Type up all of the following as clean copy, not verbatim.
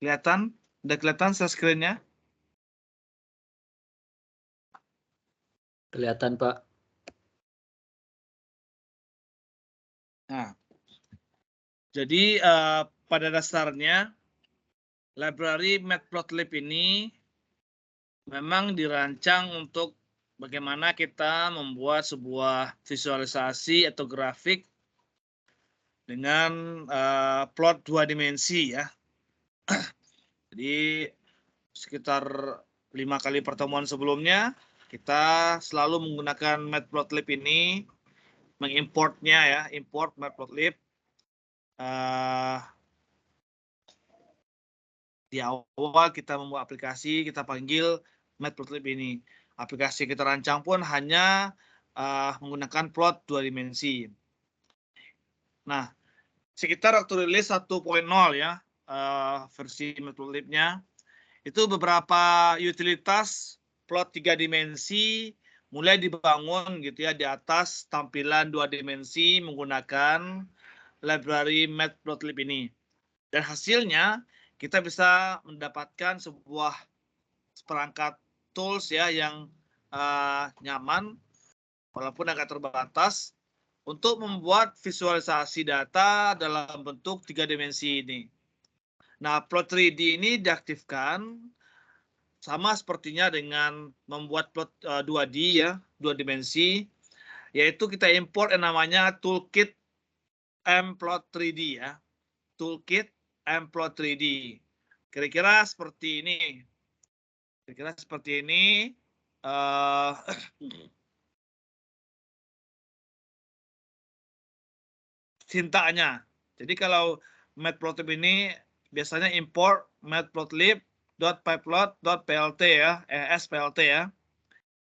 Kelihatan? Udah kelihatan share screen-nya? Kelihatan, Pak. Nah, jadi pada dasarnya library Matplotlib ini memang dirancang untuk bagaimana kita membuat sebuah visualisasi atau grafik dengan plot 2 dimensi ya. Jadi sekitar 5 kali pertemuan sebelumnya kita selalu menggunakan Matplotlib ini, mengimportnya ya, import Matplotlib. Di awal kita membuat aplikasi, kita panggil Matplotlib ini. Aplikasi kita rancang pun hanya menggunakan plot 2 dimensi. Nah, sekitar waktu rilis 1.0 ya, versi Matplotlib-nya, itu beberapa utilitas plot 3 dimensi mulai dibangun gitu ya di atas tampilan 2 dimensi menggunakan library Matplotlib ini. Dan hasilnya kita bisa mendapatkan sebuah perangkat tools ya yang nyaman walaupun agak terbatas untuk membuat visualisasi data dalam bentuk 3 dimensi ini. Nah, plot 3D ini diaktifkan sama sepertinya dengan membuat plot 2D ya, 2 dimensi, yaitu kita import yang namanya toolkit mplot 3D ya. Toolkit mplot 3D. Kira-kira seperti ini. Kira-kira seperti ini. Sintanya. Jadi kalau Matplotlib ini biasanya import matplotlib.pyplot.plt ya, splt ya.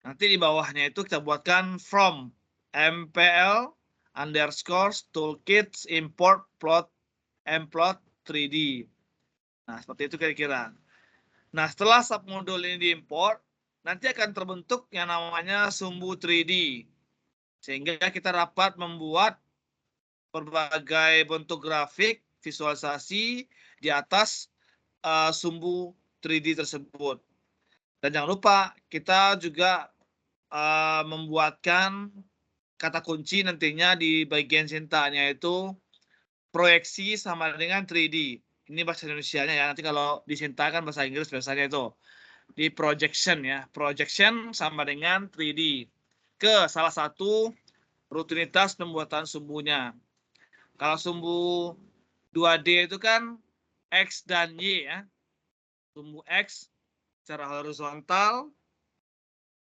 Nanti di bawahnya itu kita buatkan from mpl underscore toolkits import plot mplot 3D. Nah, seperti itu kira-kira. Nah, setelah submodul ini diimport, nanti akan terbentuk yang namanya sumbu 3D. Sehingga kita dapat membuat berbagai bentuk grafik, visualisasi di atas sumbu 3D tersebut. Dan jangan lupa, kita juga membuatkan kata kunci nantinya di bagian cintanya itu proyeksi sama dengan 3D. Ini bahasa Indonesianya ya, nanti kalau disintakan bahasa Inggris biasanya itu. Di projection ya, projection sama dengan 3D. Ke salah satu rutinitas pembuatan sumbunya. Kalau sumbu 2D itu kan X dan Y ya. Sumbu X secara horizontal,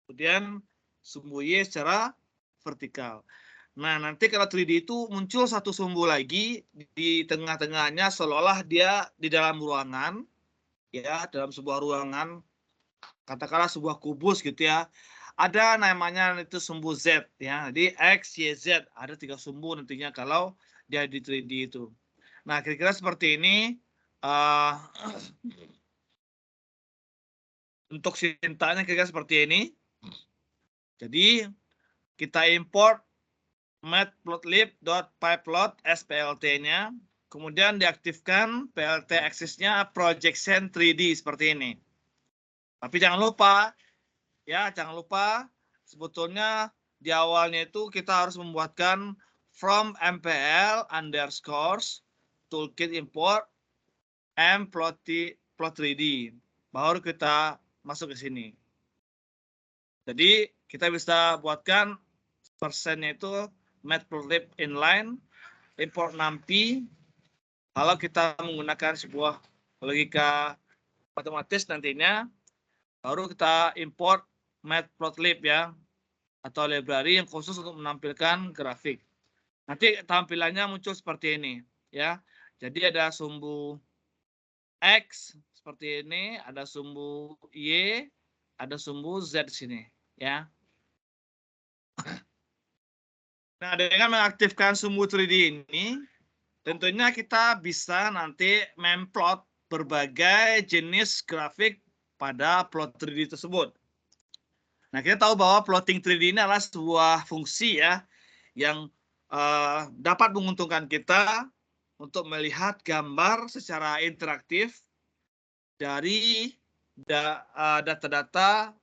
kemudian sumbu Y secara vertikal. Nah, nanti kalau 3D itu muncul satu sumbu lagi di tengah-tengahnya seolah-olah dia di dalam ruangan, ya, dalam sebuah ruangan, katakanlah sebuah kubus gitu ya. Ada namanya itu sumbu Z ya. Jadi X, Y, Z. Ada 3 sumbu nantinya kalau dia di 3D itu. Nah, kira-kira seperti ini. Untuk sintanya kira-kira seperti ini. Jadi kita import matplotlib.pyplot splt-nya. Kemudian diaktifkan plt axis-nya projection 3D seperti ini. Tapi jangan lupa, ya jangan lupa sebetulnya di awalnya itu kita harus membuatkan from mpl underscores toolkit import mplot 3D. Baru kita masuk ke sini. Jadi kita bisa buatkan persennya itu matplotlib inline import numpy. Kalau kita menggunakan sebuah logika matematis nantinya, baru kita import matplotlib ya, atau library yang khusus untuk menampilkan grafik. Nanti tampilannya muncul seperti ini ya. Jadi ada sumbu X seperti ini, ada sumbu Y, ada sumbu Z di sini ya. Nah, dengan mengaktifkan sumbu 3D ini, tentunya kita bisa nanti memplot berbagai jenis grafik pada plot 3D tersebut. Nah, kita tahu bahwa plotting 3D ini adalah sebuah fungsi ya yang dapat menguntungkan kita untuk melihat gambar secara interaktif dari data-data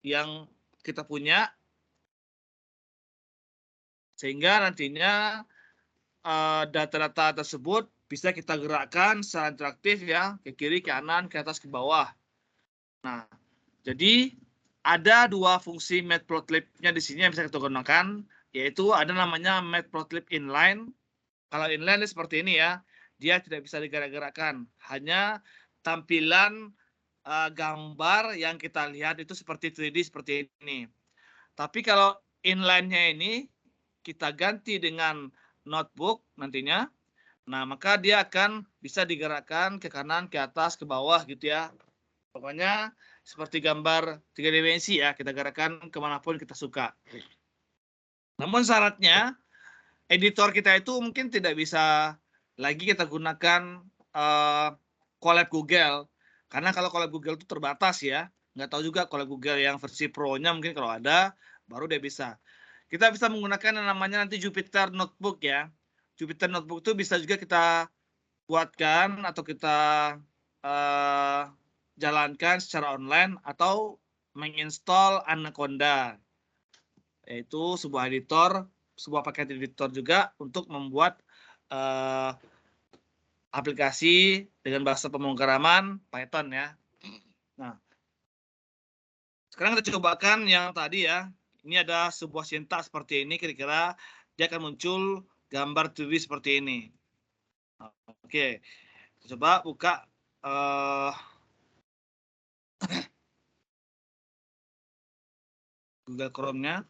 yang kita punya, sehingga nantinya data-data tersebut bisa kita gerakkan secara interaktif ya, ke kiri, ke kanan, ke atas, ke bawah. Nah, jadi ada dua fungsi matplotlib-nya di sini yang bisa kita gunakan, yaitu ada namanya matplotlib inline. Kalau inline seperti ini ya, dia tidak bisa digerak-gerakkan, hanya tampilan gambar yang kita lihat itu seperti 3D seperti ini. Tapi kalau inline-nya ini kita ganti dengan notebook nantinya, nah maka dia akan bisa digerakkan ke kanan, ke atas, ke bawah gitu ya. Pokoknya seperti gambar 3 dimensi ya, kita gerakkan kemanapun kita suka. Namun syaratnya, editor kita itu mungkin tidak bisa lagi kita gunakan Colab Google. Karena kalau Colab Google itu terbatas ya. Nggak tahu juga Colab Google yang versi Pro-nya mungkin kalau ada, baru dia bisa. Kita bisa menggunakan yang namanya nanti Jupyter Notebook ya. Jupyter Notebook itu bisa juga kita buatkan atau kita jalankan secara online atau menginstal Anaconda, yaitu sebuah editor, sebuah paket editor juga untuk membuat aplikasi dengan bahasa pemrograman Python ya. Nah, sekarang kita cobakan yang tadi ya. Ini ada sebuah sintaks seperti ini, kira-kira dia akan muncul gambar 3D seperti ini. Oke, coba buka Google Chrome-nya.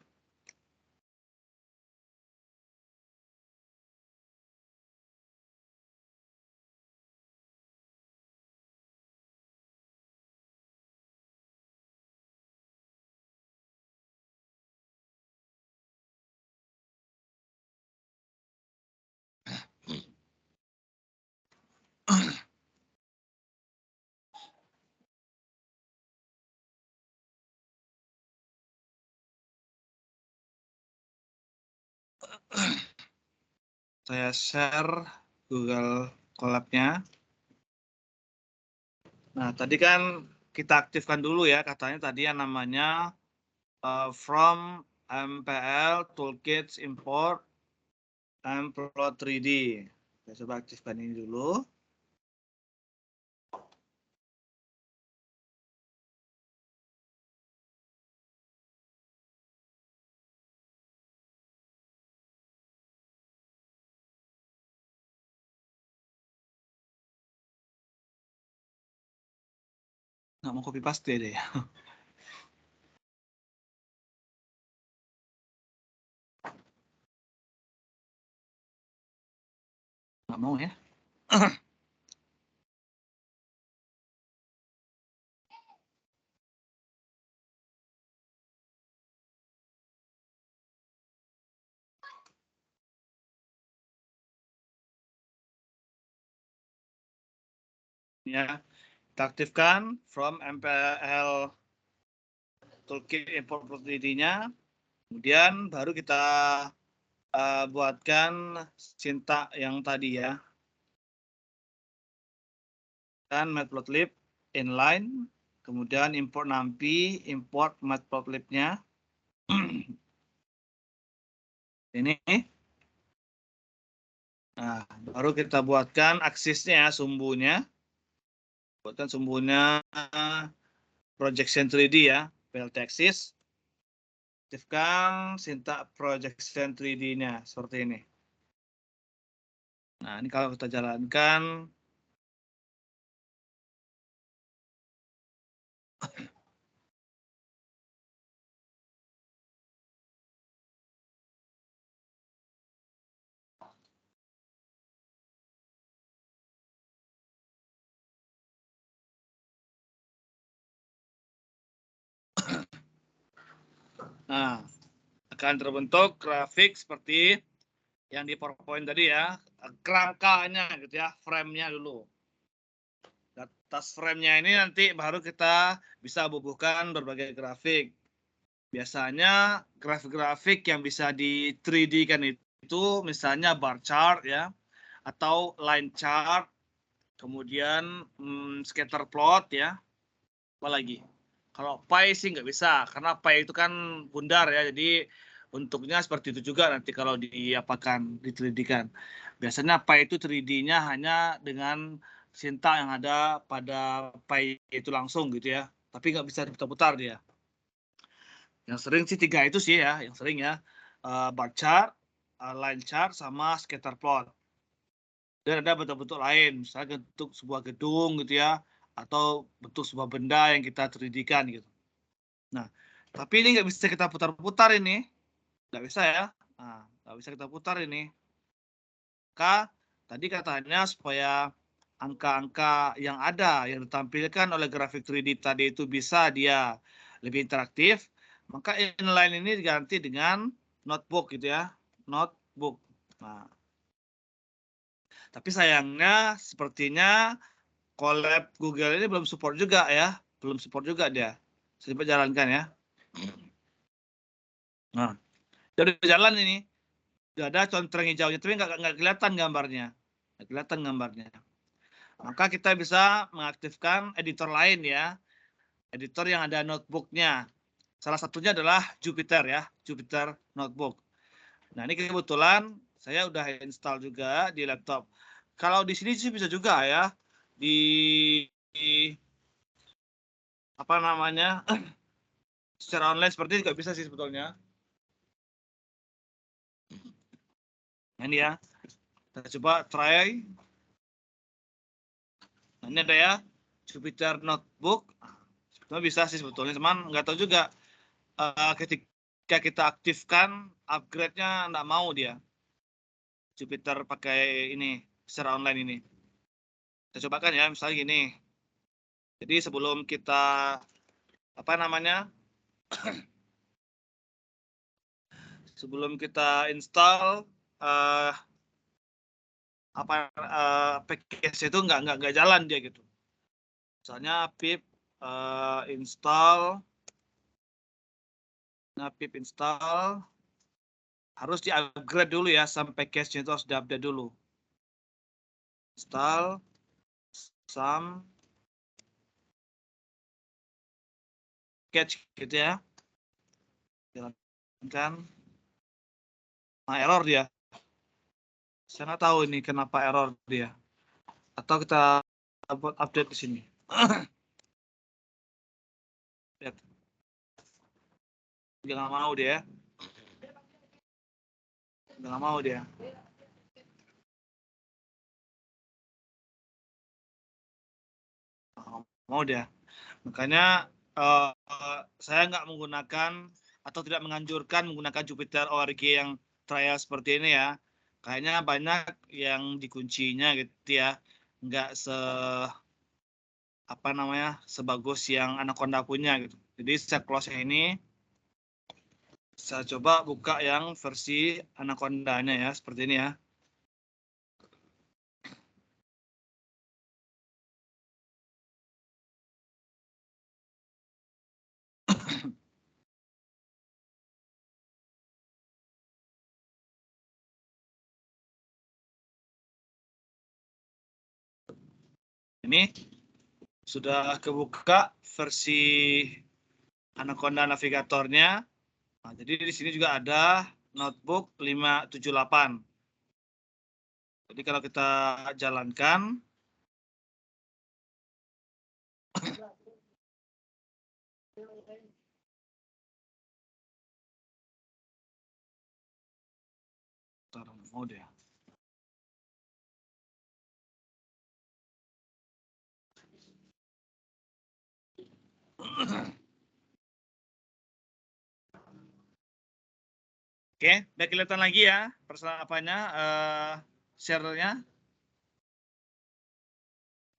Saya share Google Colab-nya. Nah, tadi kan kita aktifkan dulu ya, katanya tadi yang namanya from MPL Toolkits Import Plot 3D. Saya coba aktifkan ini dulu. Nggak mau copy paste deh. Nggak mau ya. Ya, kita aktifkan from MPL Toolkit Import Plot 3D-nya. Kemudian baru kita buatkan sintaks yang tadi ya. Dan matplotlib inline, kemudian import NumPy, import matplotlib-nya. Ini. Nah, baru kita buatkan aksisnya, sumbunya. Buatkan sumbunya projection 3D ya, PLT axis. Aktifkan sintaks projection 3D-nya seperti ini. Nah, ini kalau kita jalankan, nah, akan terbentuk grafik seperti yang di PowerPoint tadi ya, kerangkanya gitu ya, frame-nya dulu. Atas frame-nya ini nanti baru kita bisa bubuhkan berbagai grafik. Biasanya grafik-grafik yang bisa di 3D kan itu misalnya bar chart ya, atau line chart, kemudian scatter plot ya, apalagi. Kalau Py sih nggak bisa, karena Py itu kan bundar ya, jadi bentuknya seperti itu juga nanti kalau diapakan, di-3D-kan. Biasanya Py itu 3D-nya hanya dengan sintak yang ada pada Py itu langsung gitu ya, tapi nggak bisa diputar-putar dia. Yang sering sih 3 itu sih ya, yang sering ya, bar chart, line chart, sama scatter plot. Dan ada bentuk-bentuk lain, misalnya bentuk sebuah gedung gitu ya, atau bentuk sebuah benda yang kita 3D-kan gitu. Nah, tapi ini nggak bisa kita putar-putar ini, nggak bisa ya. Nah, nggak bisa kita putar ini. Maka tadi katanya supaya angka-angka yang ada yang ditampilkan oleh grafik 3D tadi itu bisa dia lebih interaktif, maka inline ini diganti dengan notebook gitu ya, notebook. Nah, tapi sayangnya sepertinya Colab Google ini belum support juga ya, belum support juga dia. Saya coba jalankan ya. Nah, udah jalan ini, udah ada contreng hijaunya, tapi nggak kelihatan gambarnya, nggak kelihatan gambarnya. Maka kita bisa mengaktifkan editor lain ya, editor yang ada notebooknya. Salah satunya adalah Jupyter ya, Jupyter Notebook. Nah ini kebetulan saya udah install juga di laptop. Kalau di sini sih bisa juga ya, di apa namanya, secara online seperti ini juga bisa sih sebetulnya. Ini ya, kita coba try. Nah, ini ada ya, Jupyter Notebook. Sebetulnya bisa sih sebetulnya, cuman nggak tahu juga ketika kita aktifkan upgrade-nya nggak mau dia. Jupyter pakai ini secara online ini. Kita cobakan ya, misalnya gini. Jadi sebelum kita apa namanya? Sebelum kita install package itu nggak jalan dia gitu. Misalnya pip install, nah pip install harus di upgrade dulu ya, sampai package-nya itu harus di-update dulu. Install some package gitu ya. Jalankan. Nah, error dia. Saya nggak tahu ini kenapa error dia. Atau kita buat update di sini. Lihat. Jangan mau dia. Jangan mau dia. Mau dia. Makanya saya nggak menggunakan atau tidak menganjurkan menggunakan Jupyter ORG yang trial seperti ini ya. Kayaknya banyak yang dikuncinya gitu ya. Nggak apa namanya, sebagus yang Anaconda punya gitu. Jadi saya close ini. Saya coba buka yang versi Anaconda-nya ya, seperti ini ya. Ini sudah kebuka versi Anaconda navigatornya. Nah, jadi di sini juga ada notebook 578. Jadi kalau kita jalankan, mau deh. Oke, udah kelihatan lagi ya persahabatnya, share-nya.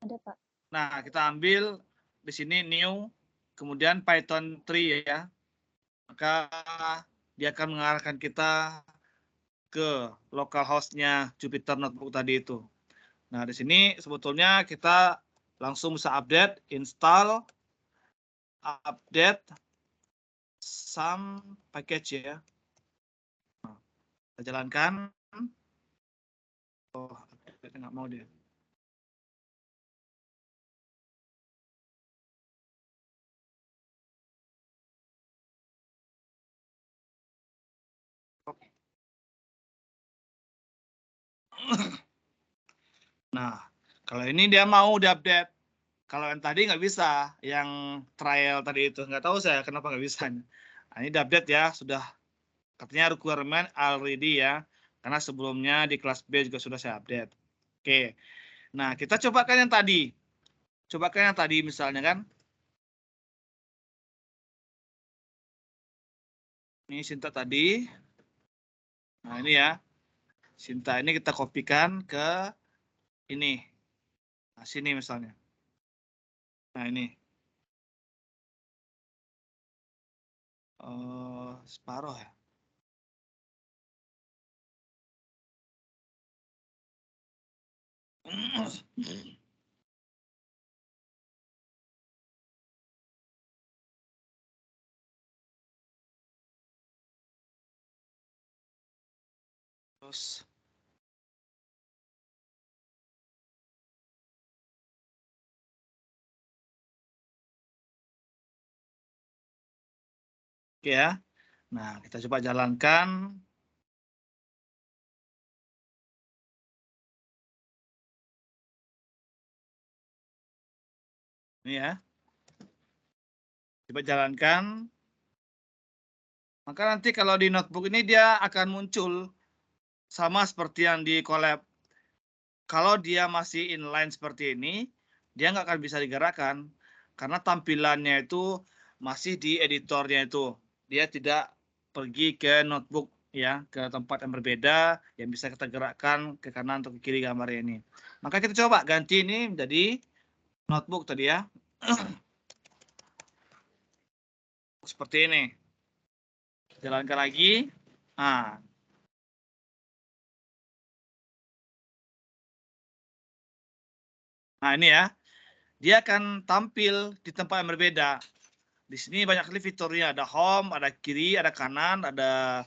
Ada, Pak. Nah, kita ambil di sini new, kemudian Python 3 ya. Maka dia akan mengarahkan kita ke localhost-nya Jupyter Notebook tadi itu. Nah, di sini sebetulnya kita langsung bisa update some package ya. Nah, kita jalankan. Oh, nggak mau dia. Nah, kalau ini dia mau diupdate. Kalau yang tadi nggak bisa, yang trial tadi itu nggak tahu saya kenapa nggak bisa. Nah, ini diupdate ya, sudah katanya requirement already ya, karena sebelumnya di kelas B juga sudah saya update. Oke, nah kita cobakan yang tadi. Cobakan yang tadi misalnya kan. Ini Sinta tadi. Nah ini ya, Sinta ini kita kopikan ke ini. Nah sini misalnya. Nah ini. Separuh ya. Terus oke ya. Nah, kita coba jalankan. Ini ya. Coba jalankan. Maka nanti kalau di notebook ini dia akan muncul sama seperti yang di collab. Kalau dia masih inline seperti ini, dia nggak akan bisa digerakkan. Karena tampilannya itu masih di editornya itu. Dia tidak pergi ke notebook ya, ke tempat yang berbeda yang bisa kita gerakkan ke kanan atau ke kiri gambar ini. Maka kita coba ganti ini menjadi notebook tadi ya. Seperti ini. Jalankan lagi. Nah, ini ya. Dia akan tampil di tempat yang berbeda. Di sini banyak sekali fiturnya. Ada home, ada kiri, ada kanan, ada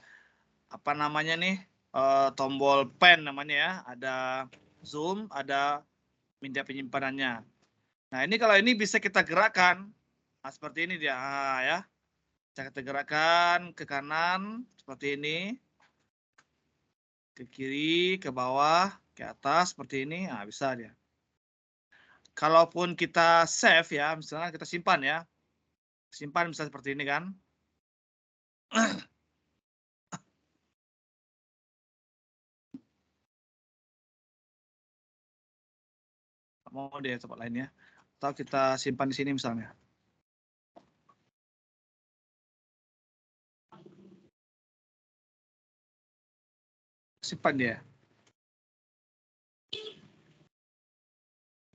apa namanya nih? Tombol pen namanya ya. Ada zoom, ada pindah penyimpanannya. Nah, ini kalau ini bisa kita gerakkan. Nah, seperti ini dia. Ya. Bisa kita gerakkan ke kanan seperti ini. Ke kiri, ke bawah, ke atas seperti ini. Nah, bisa dia. Kalaupun kita save ya, misalnya kita simpan ya. Simpan bisa seperti ini kan. Mau deh tempat lainnya. Atau kita simpan di sini misalnya. Simpan dia.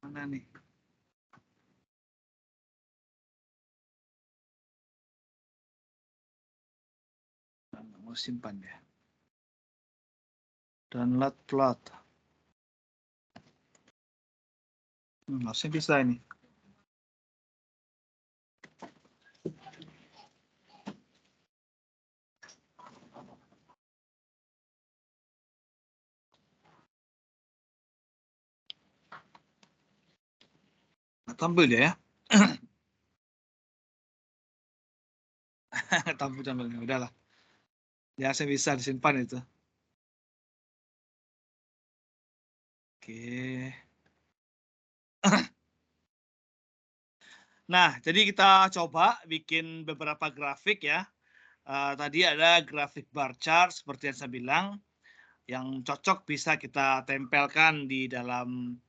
Mana nih? Mau simpan dia. Download plot. Harusnya bisa ini. Tampil dia ya. Tampil. Udahlah. Ya, saya bisa disimpan itu. Oke. Nah, jadi kita coba bikin beberapa grafik ya. Tadi ada grafik bar chart seperti yang saya bilang. Yang cocok bisa kita tempelkan di dalam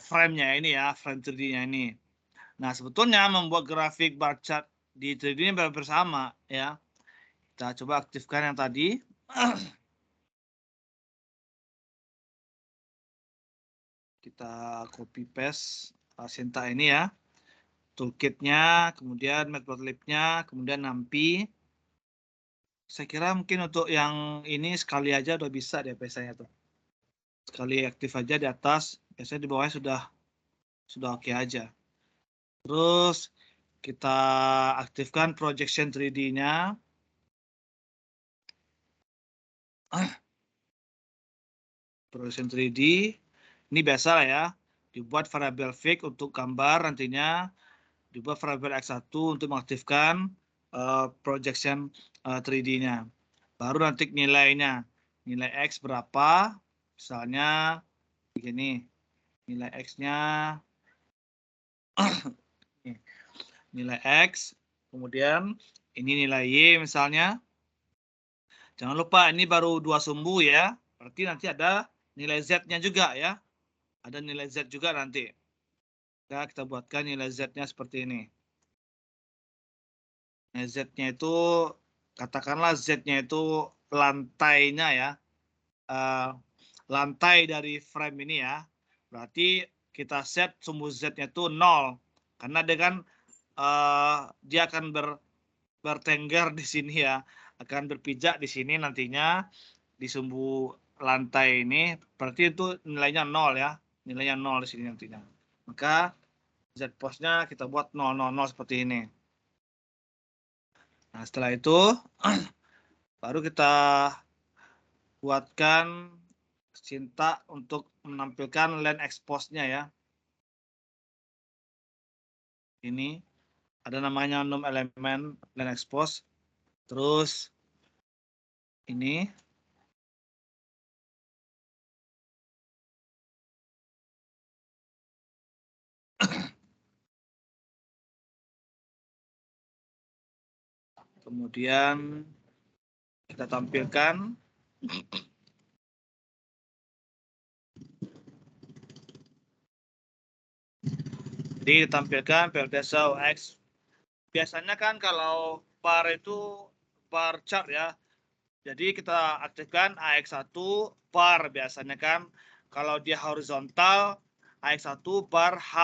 frame-nya ini ya, frame 3D-nya ini. Nah, sebetulnya membuat grafik bar chart di 3D ini bersama ya. Kita coba aktifkan yang tadi. Kita copy paste Sinta ini ya. Toolkit-nya, kemudian matplotlib-nya, kemudian NumPy. Saya kira mungkin untuk yang ini sekali aja udah bisa deh biasanya tuh. Sekali aktif aja di atas, biasanya di bawahnya sudah oke aja. Terus kita aktifkan projection 3D-nya. Projection 3D. Ini biasa lah ya. Dibuat variabel fix untuk gambar nantinya. Dibuat variabel X1 untuk mengaktifkan projection 3D-nya. Baru nanti nilainya. Nilai X berapa. Misalnya begini, nilai X-nya nilai X, kemudian ini nilai Y misalnya. Jangan lupa ini baru 2 sumbu ya, berarti nanti ada nilai Z-nya juga ya. Ada nilai Z juga nanti. Ya, kita buatkan nilai Z-nya seperti ini. Nah, Z-nya itu, katakanlah Z-nya itu lantainya ya. Lantai dari frame ini ya. Berarti kita set sumbu Z-nya itu 0. Karena dengan dia akan bertengger di sini ya. Akan berpijak di sini nantinya di sumbu lantai ini. Berarti itu nilainya 0 ya. Nilainya 0 di sini nantinya. Maka Z-posnya kita buat 000 seperti ini. Nah, setelah itu baru kita buatkan sintak untuk menampilkan len expose-nya ya. Ini ada namanya num elemen len expose. Terus ini kemudian kita tampilkan ditampilkan PLTSO X. Biasanya kan kalau bar itu bar chart ya. Jadi kita aktifkan AX1 bar biasanya kan. Kalau dia horizontal AX1 bar H.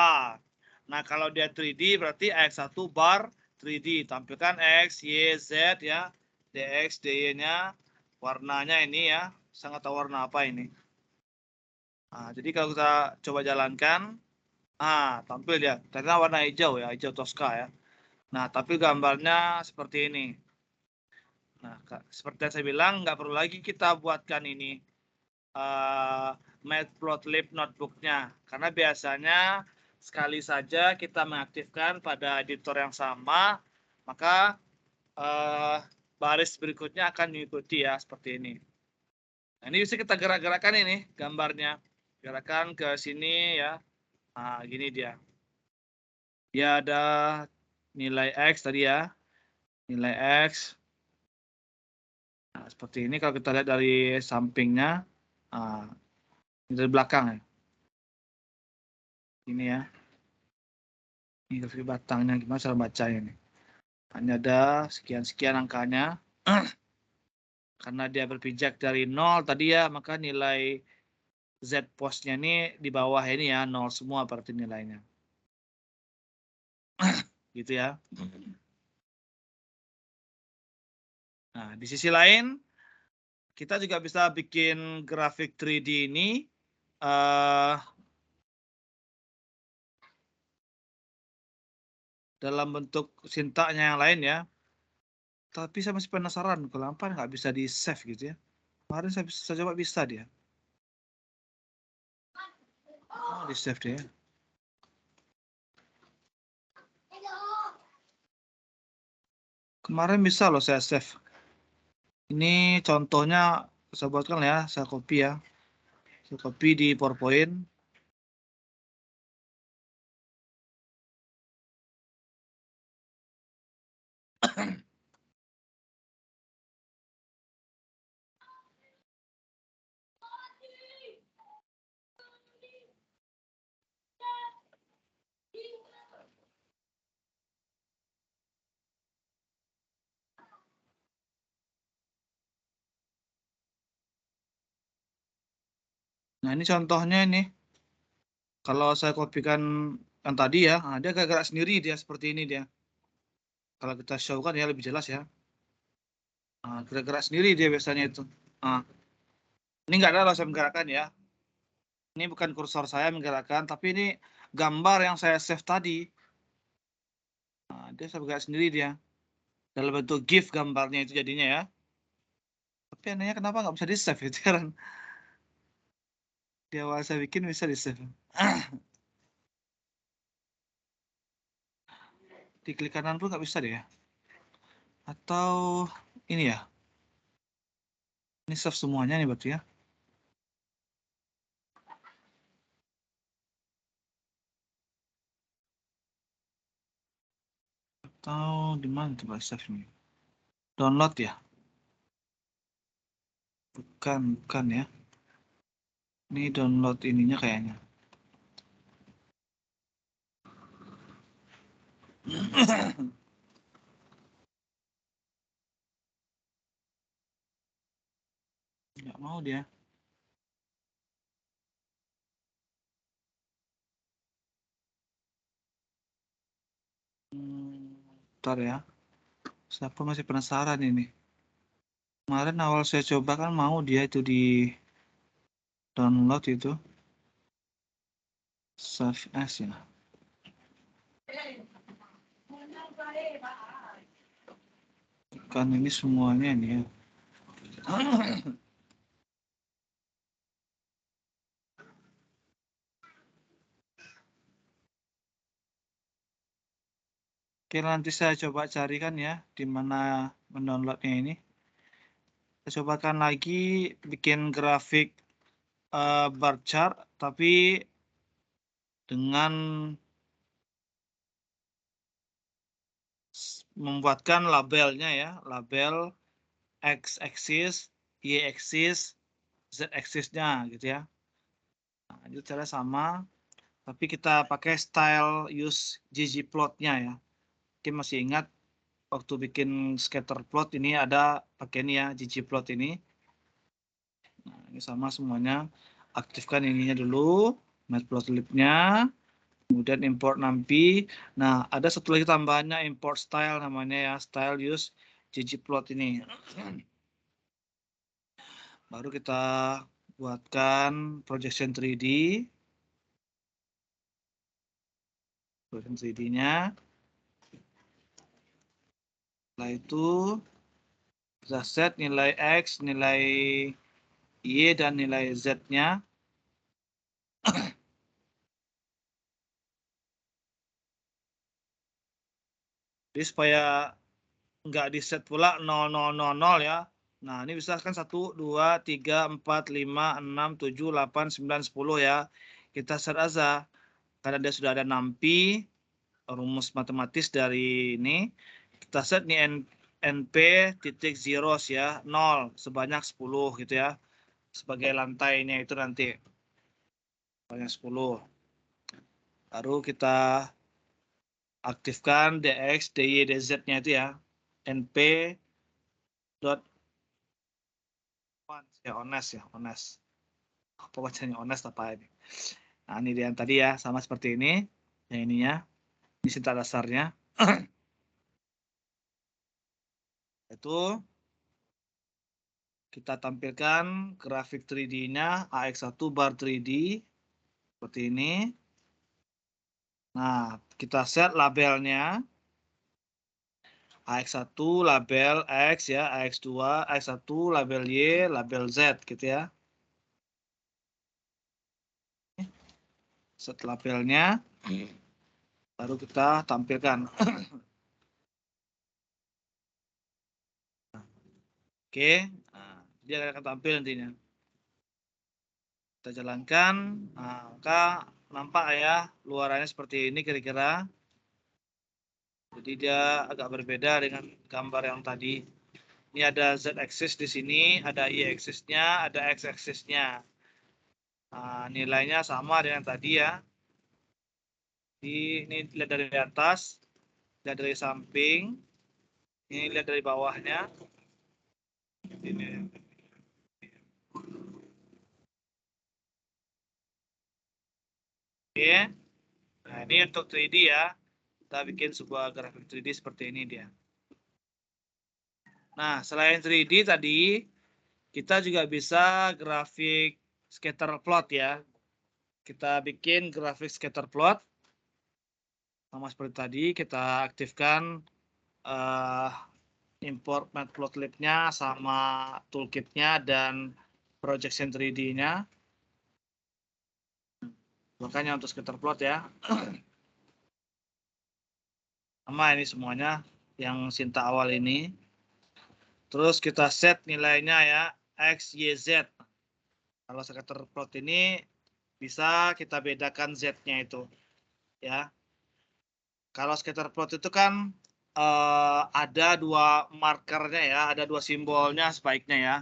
Nah, kalau dia 3D berarti AX1 bar 3D. Tampilkan X, Y, Z ya. DX, DY-nya. Warnanya ini ya. Sangat tahu warna apa ini. Nah, jadi kalau kita coba jalankan. Tampil ya. Ternyata warna hijau ya. Hijau Tosca ya. Nah, tapi gambarnya seperti ini. Nah, seperti yang saya bilang, nggak perlu lagi kita buatkan ini Matplotlib notebooknya. Karena biasanya sekali saja kita mengaktifkan pada editor yang sama, maka baris berikutnya akan mengikuti ya, seperti ini. Nah, ini bisa kita gerak-gerakkan ini gambarnya. Gerakan ke sini ya. Nah, gini dia. Dia ada nilai X tadi ya. Nilai X. Nah, seperti ini kalau kita lihat dari sampingnya. Dari belakang ya. Ini ya. Ini dari batangnya gimana cara bacanya ini. Hanya ada sekian-sekian angkanya. Karena dia berpijak dari 0 tadi ya, maka nilai Z postnya ini di bawah ini ya, 0 semua berarti nilainya. Gitu ya. Nah, di sisi lain, kita juga bisa bikin grafik 3D ini dalam bentuk sintaknya yang lain ya. Tapi saya masih penasaran, kenapa nggak bisa di save gitu ya. Kemarin saya coba bisa dia. Oh, di save dia. Kemarin bisa loh saya save. Ini contohnya saya buatkan ya, saya copy ya. Saya copy di PowerPoint. Nah, ini contohnya ini. Kalau saya kopikan yang tadi ya, dia gerak sendiri dia seperti ini dia. Kalau kita show kan ya lebih jelas ya. Gerak-gerak sendiri dia biasanya itu. Ini nggak ada kalau saya menggerakkan ya. Ini bukan kursor saya menggerakkan, tapi ini gambar yang saya save tadi. Dia saya bergerak sendiri dia. Dalam bentuk GIF gambarnya itu jadinya ya. Tapi anehnya kenapa nggak bisa di-save itu kan. Di awal saya bikin bisa di-save. Di klik kanan pun nggak bisa deh ya. Atau ini ya. Ini save semuanya nih berarti ya. Atau di mana coba save-nya? Download ya? Bukan ya. Ini download ininya kayaknya. Nggak mau dia. Bentar ya. Siapa masih penasaran ini? Kemarin awal saya coba kan mau dia itu di download itu. Save as ya. Kan ini semuanya ini ya. Oke, nanti saya coba carikan ya di mana mendownloadnya ini. Saya cobakan lagi bikin grafik bar chart, tapi dengan membuatkan labelnya ya, label x-axis, y-axis, z-axisnya gitu ya. Nah, itu cara sama, tapi kita pakai style use ggplot-nya ya. Mungkin masih ingat waktu bikin scatter plot ini ada pakai ini ya, ggplot ini. Nah, ini sama semuanya. Aktifkan ininya dulu, matplotlib-nya, kemudian import numpy. Nah, ada satu lagi tambahannya import style namanya ya, style use ggplot ini. Baru kita buatkan projection 3D. Projection 3D-nya. Setelah itu kita set nilai X, nilai Y, dan nilai Z-nya. Jadi supaya nggak di set pula 0000 ya. Nah, ini bisa kan 1, 2, 3, 4, 5, 6, 7, 8, 9, 10 ya. Kita set aja. Karena dia sudah ada NumPy, rumus matematis dari ini. Kita set nih NP titik zeros ya, 0 sebanyak 10 gitu ya. Sebagai lantainya itu nanti. Sebanyak 10. Baru kita aktifkan DX, DY, DZ-nya itu ya. NP dot ya, honest ya, honest. Apa bacanya honest apa ini? Nah, ini dia yang tadi ya, sama seperti ini. Yang ininya, ini sintak dasarnya. Itu kita tampilkan grafik 3D-nya, AX1 bar 3D. Seperti ini. Nah, kita set labelnya. AX1 label X ya, AX2, AX1 label Y, label Z gitu ya. Set labelnya, baru kita tampilkan. Oke, nah, dia akan tampil nantinya. Kita jalankan, nah, maka nampak ya luarannya seperti ini kira-kira. Jadi dia agak berbeda dengan gambar yang tadi. Ini ada z-axis di sini, ada y-axisnya, ada x-axisnya. Nah, nilainya sama dengan tadi ya. Ini lihat dari atas, lihat dari samping, ini lihat dari bawahnya. Ini. Oke. Nah, ini untuk 3D ya. Kita bikin sebuah grafik 3D seperti ini dia. Nah, selain 3D tadi, kita juga bisa grafik scatter plot ya. Kita bikin grafik scatter plot. Sama seperti tadi, kita aktifkan import matplotlib-nya sama toolkit-nya dan projection 3D-nya. Makanya untuk scatter plot ya. Sama ini semuanya yang sinta awal ini. Terus kita set nilainya ya, X, Y, Z. Kalau scatter plot ini bisa kita bedakan Z-nya itu. Ya. Kalau scatter plot itu kan ada dua markernya ya, ada dua simbolnya sebaiknya ya.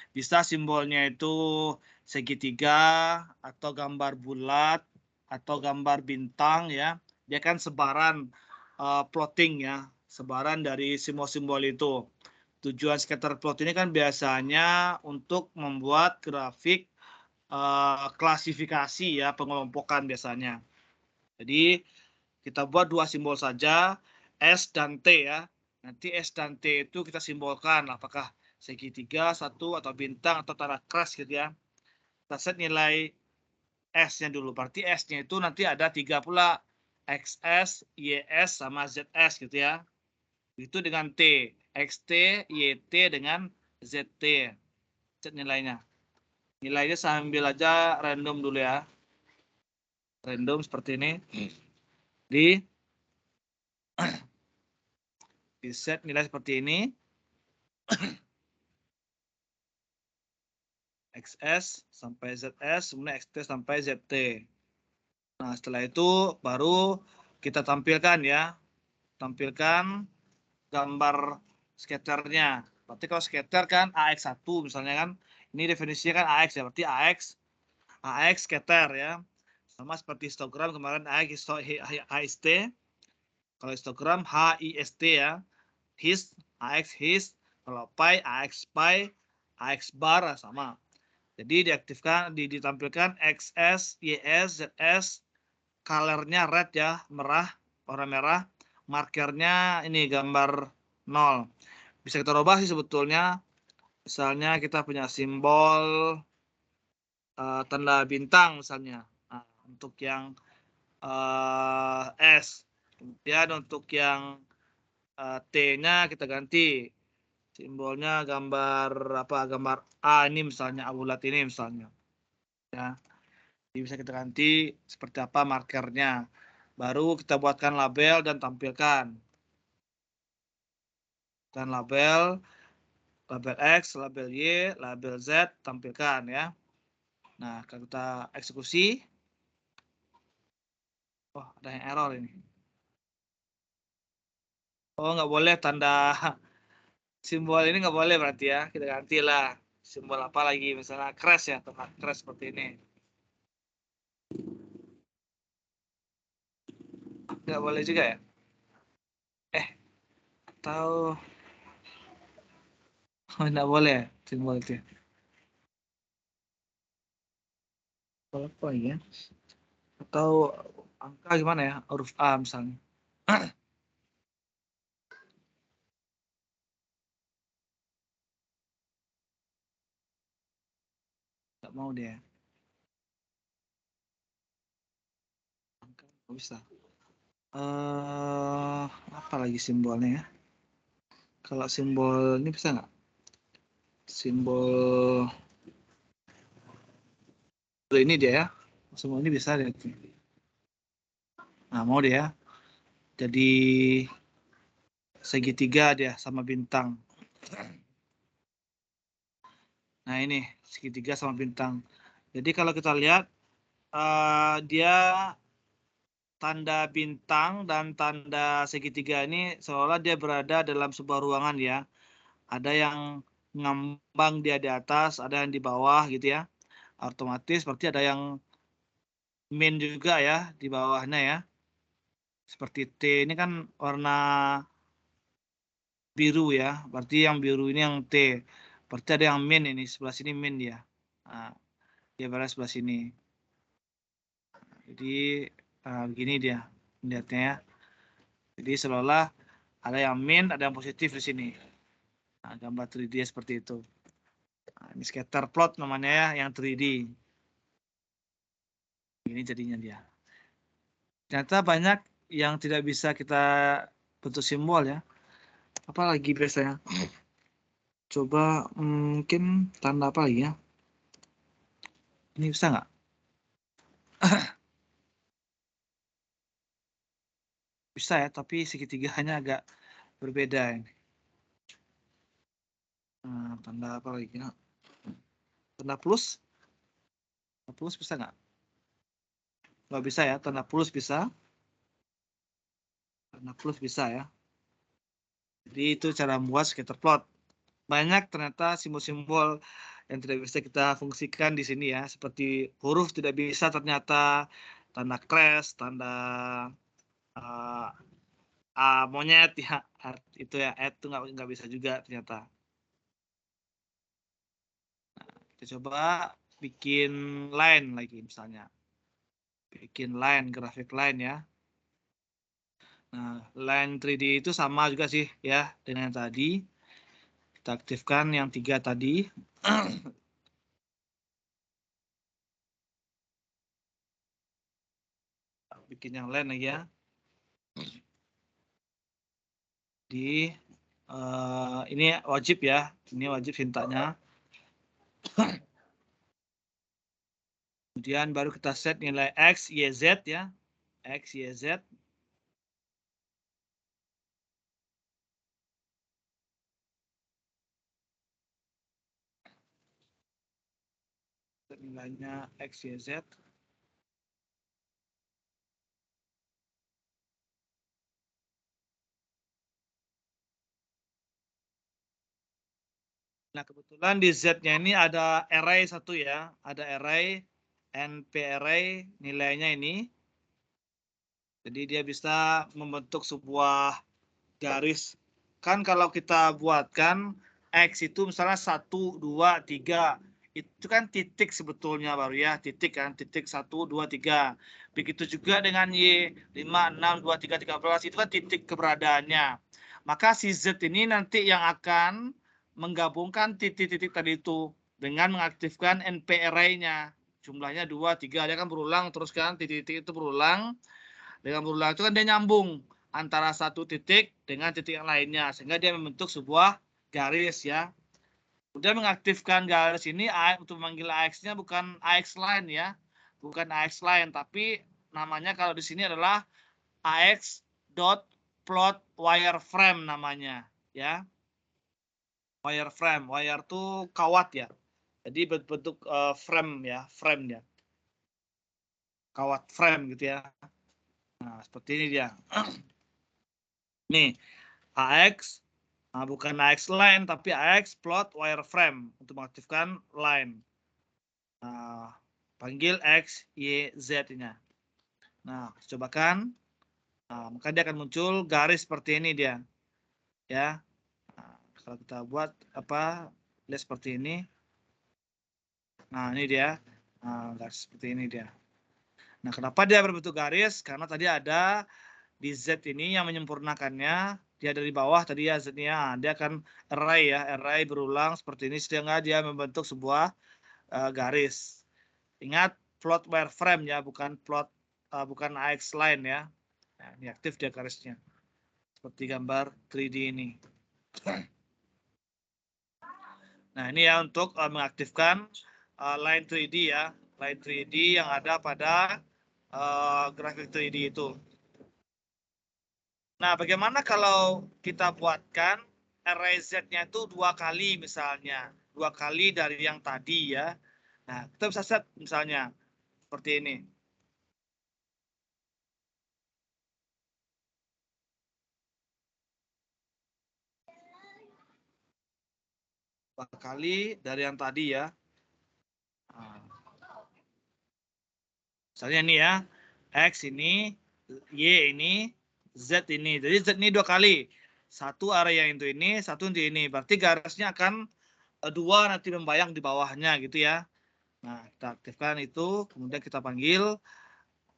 Bisa simbolnya itu segitiga atau gambar bulat atau gambar bintang ya. Dia kan sebaran plotting ya, sebaran dari simbol-simbol itu. Tujuan scatter plot ini kan biasanya untuk membuat grafik klasifikasi ya, pengelompokan biasanya. Jadi kita buat dua simbol saja, S dan T ya. Nanti S dan T itu kita simbolkan apakah segitiga, satu, atau bintang, atau tanda keras gitu ya. Kita set nilai S-nya dulu. Berarti S-nya itu nanti ada 3 pula. XS, YS, sama ZS gitu ya. Itu dengan T. XT, YT dengan ZT. Set nilainya. Nilainya sambil aja random dulu ya. Random seperti ini. Di set nilai seperti ini. XS sampai ZS, kemudian XT sampai ZT. Nah, setelah itu baru kita tampilkan ya. Tampilkan gambar skaternya. Berarti kalau skater kan AX1 misalnya kan. Ini definisinya kan AX ya. Berarti AX skater ya. Sama seperti histogram kemarin AX HIST. Kalau histogram HIST ya. His, AX his. Kalau pi, AX pi. AX bar sama. Jadi diaktifkan, ditampilkan XS, YS, ZS, colornya red ya, merah, warna merah. Markernya ini gambar 0. Bisa kita rubah sih sebetulnya. Misalnya kita punya simbol tanda bintang misalnya. Nah, untuk yang S. Kemudian untuk yang T-nya kita ganti. Simbolnya gambar apa? Gambar A ini misalnya, A bulat ini misalnya. Ya. Jadi bisa kita ganti seperti apa markernya. Baru kita buatkan label dan tampilkan. Dan label X, label Y, label Z, tampilkan ya. Nah, kalau kita eksekusi. Oh, ada yang error ini. Oh, nggak boleh tanda simbol ini nggak boleh berarti ya. Kita gantilah simbol apa lagi, misalnya crash ya, atau crash seperti ini. Nggak boleh juga ya? Atau nggak boleh ya simbol itu? Apa ya? Atau angka gimana ya? Huruf A misalnya. Nggak mau dia. Angka nggak bisa. Apa lagi simbolnya ya? Kalau simbol ini bisa nggak? Simbol ini dia ya. Simbol ini bisa deh. Nah, mau dia. Jadi segitiga dia sama bintang. Nah, ini segitiga sama bintang. Jadi kalau kita lihat dia tanda bintang dan tanda segitiga ini seolah dia berada dalam sebuah ruangan ya. Ada yang ngambang dia di atas, ada yang di bawah gitu ya. Otomatis berarti ada yang min juga ya di bawahnya ya. Seperti T ini kan warna biru ya. Berarti yang biru ini yang T. Berarti ada yang min ini, sebelah sini min dia. Nah, dia berada sebelah sini. Jadi begini dia lihatnya ya. Jadi seolah ada yang min, ada yang positif di sini. Nah, gambar 3D seperti itu. Nah, ini scatter plot namanya ya, yang 3D. Ini jadinya dia. Ternyata banyak yang tidak bisa kita bentuk simbol ya. Apalagi biasanya? Coba mungkin tanda apa lagi ya? Ini bisa nggak? Bisa ya, tapi segitiganya agak berbeda ini. Nah, tanda apa lagi? Nah, tanda plus? Tanda plus bisa nggak? Nggak bisa ya, tanda plus bisa. Tanda plus bisa ya. Jadi itu cara membuat scatter plot. Banyak ternyata simbol-simbol yang tidak bisa kita fungsikan di sini ya. Seperti huruf tidak bisa ternyata, tanda crash, tanda monyet ya, itu ya, add itu nggak bisa juga ternyata. Nah, kita coba bikin line lagi misalnya. Bikin line, grafik line ya. Nah, line 3D itu sama juga sih ya dengan yang tadi. Kita aktifkan yang 3 tadi. Bikin yang lain lagi ya. Ini wajib ya. Ini wajib mintanya. Kemudian baru kita set nilai X, Y, Z ya. X, Y, Z. Set nilainya X, Y, Z. Nah, kebetulan di Z-nya ini ada array satu ya. Ada array, NP array, nilainya ini. Jadi dia bisa membentuk sebuah garis. Kan kalau kita buatkan X itu misalnya 1, 2, 3. Itu kan titik sebetulnya baru ya. Titik kan, titik 1, 2, 3. Begitu juga dengan Y, 5, 6, 2, 3, 13. Itu kan titik keberadaannya. Maka si Z ini nanti yang akan menggabungkan titik-titik tadi itu dengan mengaktifkan NP array-nya. Jumlahnya 2, 3. Dia kan berulang terus kan, titik-titik itu berulang. Dengan berulang itu kan dia nyambung antara satu titik dengan titik yang lainnya. Sehingga dia membentuk sebuah garis ya. Kemudian mengaktifkan garis ini untuk memanggil AX-nya bukan AX line ya. Bukan AX line, tapi namanya kalau di sini adalah AX.plot wireframe namanya ya. Wireframe, wire itu kawat ya. Jadi bentuk frame ya, frame ya. Kawat frame gitu ya. Nah, seperti ini dia. Nih, AX, nah, bukan AX line, tapi AX plot wireframe untuk mengaktifkan line. Nah, panggil X, Y, Z-nya. Nah, cobakan. Nah, maka dia akan muncul garis seperti ini dia. Ya. Nah, kalau kita buat lihat seperti ini. Nah, ini dia. Nah, garis seperti ini dia. Nah, kenapa dia berbentuk garis? Karena tadi ada di Z ini yang menyempurnakannya. Dia dari bawah tadi ya Z-nya. Dia akan array ya. Array berulang seperti ini sehingga dia membentuk sebuah garis. Ingat plot wireframe ya, bukan bukan AX line ya. Nah, ini aktif dia garisnya. Seperti gambar 3D ini. Nah, ini ya untuk mengaktifkan line 3D ya. Line 3D yang ada pada grafik 3D itu. Nah, bagaimana kalau kita buatkan array Z-nya itu 2 kali misalnya. 2 kali dari yang tadi ya. Nah, kita bisa set misalnya seperti ini. 2 kali dari yang tadi ya. Nah, misalnya ini ya, X ini, Y ini, Z ini. Jadi Z ini 2 kali. Satu area yang itu ini, satu untuk ini. Berarti garisnya akan 2 nanti membayang di bawahnya gitu ya. Nah, kita aktifkan itu, kemudian kita panggil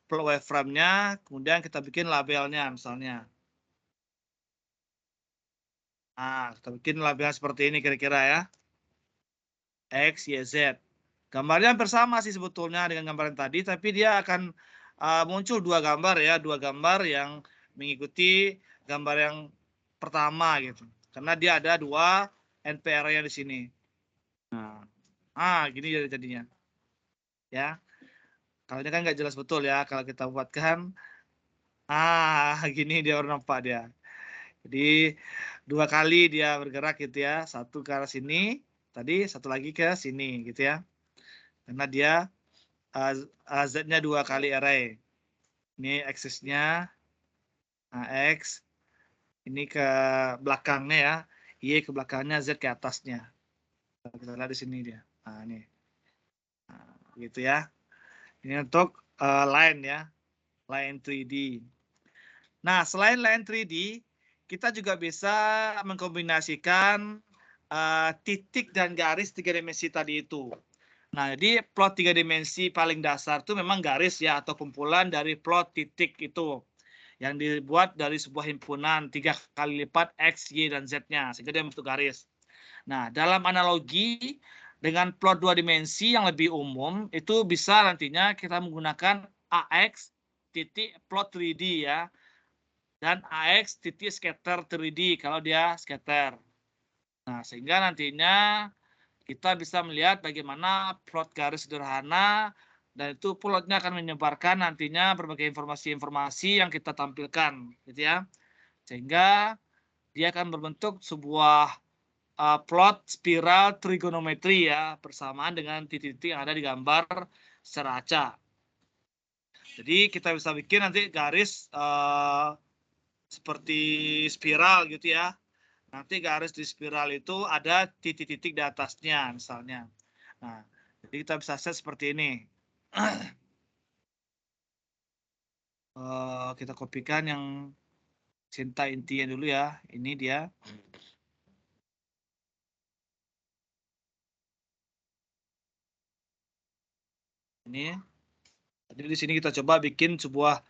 plot wireframe-nya, kemudian kita bikin labelnya misalnya. Nah, kita bikin labelnya seperti ini kira-kira ya. X, Y, Z. Gambarnya hampir sama sih sebetulnya dengan gambar yang tadi, tapi dia akan muncul 2 gambar ya, 2 gambar yang mengikuti gambar yang pertama gitu. Karena dia ada 2 NPR-nya di sini. Nah, gini jadinya. Ya. Kalau ini kan nggak jelas betul ya. Kalau kita buatkan, gini dia baru nampak dia. Jadi 2 kali dia bergerak gitu ya. Satu ke arah sini, tadi satu lagi ke sini gitu ya. Karena dia Z-nya 2 kali array. Ini aksesnya AX. Ini ke belakangnya ya. Y ke belakangnya, Z ke atasnya. Kita lihat di sini dia. Nah, ini. Nah, gitu ya. Ini untuk line ya. Line 3D. Nah, selain line 3D, kita juga bisa mengkombinasikan titik dan garis 3 dimensi tadi itu. Nah, jadi plot 3 dimensi paling dasar itu memang garis ya, atau kumpulan dari plot titik itu yang dibuat dari sebuah himpunan 3 kali lipat X, Y, dan Z-nya, sehingga dia bentuk garis. Nah, dalam analogi dengan plot 2 dimensi yang lebih umum, itu bisa nantinya kita menggunakan AX titik plot 3D ya, dan AX titik scatter 3D kalau dia scatter. Nah, sehingga nantinya kita bisa melihat bagaimana plot garis sederhana, dan itu plotnya akan menyebarkan nantinya berbagai informasi-informasi yang kita tampilkan, gitu ya. Sehingga dia akan berbentuk sebuah plot spiral trigonometri ya, bersamaan dengan titik-titik yang ada di gambar secara acak. Jadi kita bisa bikin nanti garis seperti spiral gitu ya. Nanti garis di spiral itu ada titik-titik di atasnya misalnya. Nah, jadi kita bisa set seperti ini. Kita kopikan yang cinta intinya dulu ya. Ini dia. Ini. Jadi di sini kita coba bikin sebuah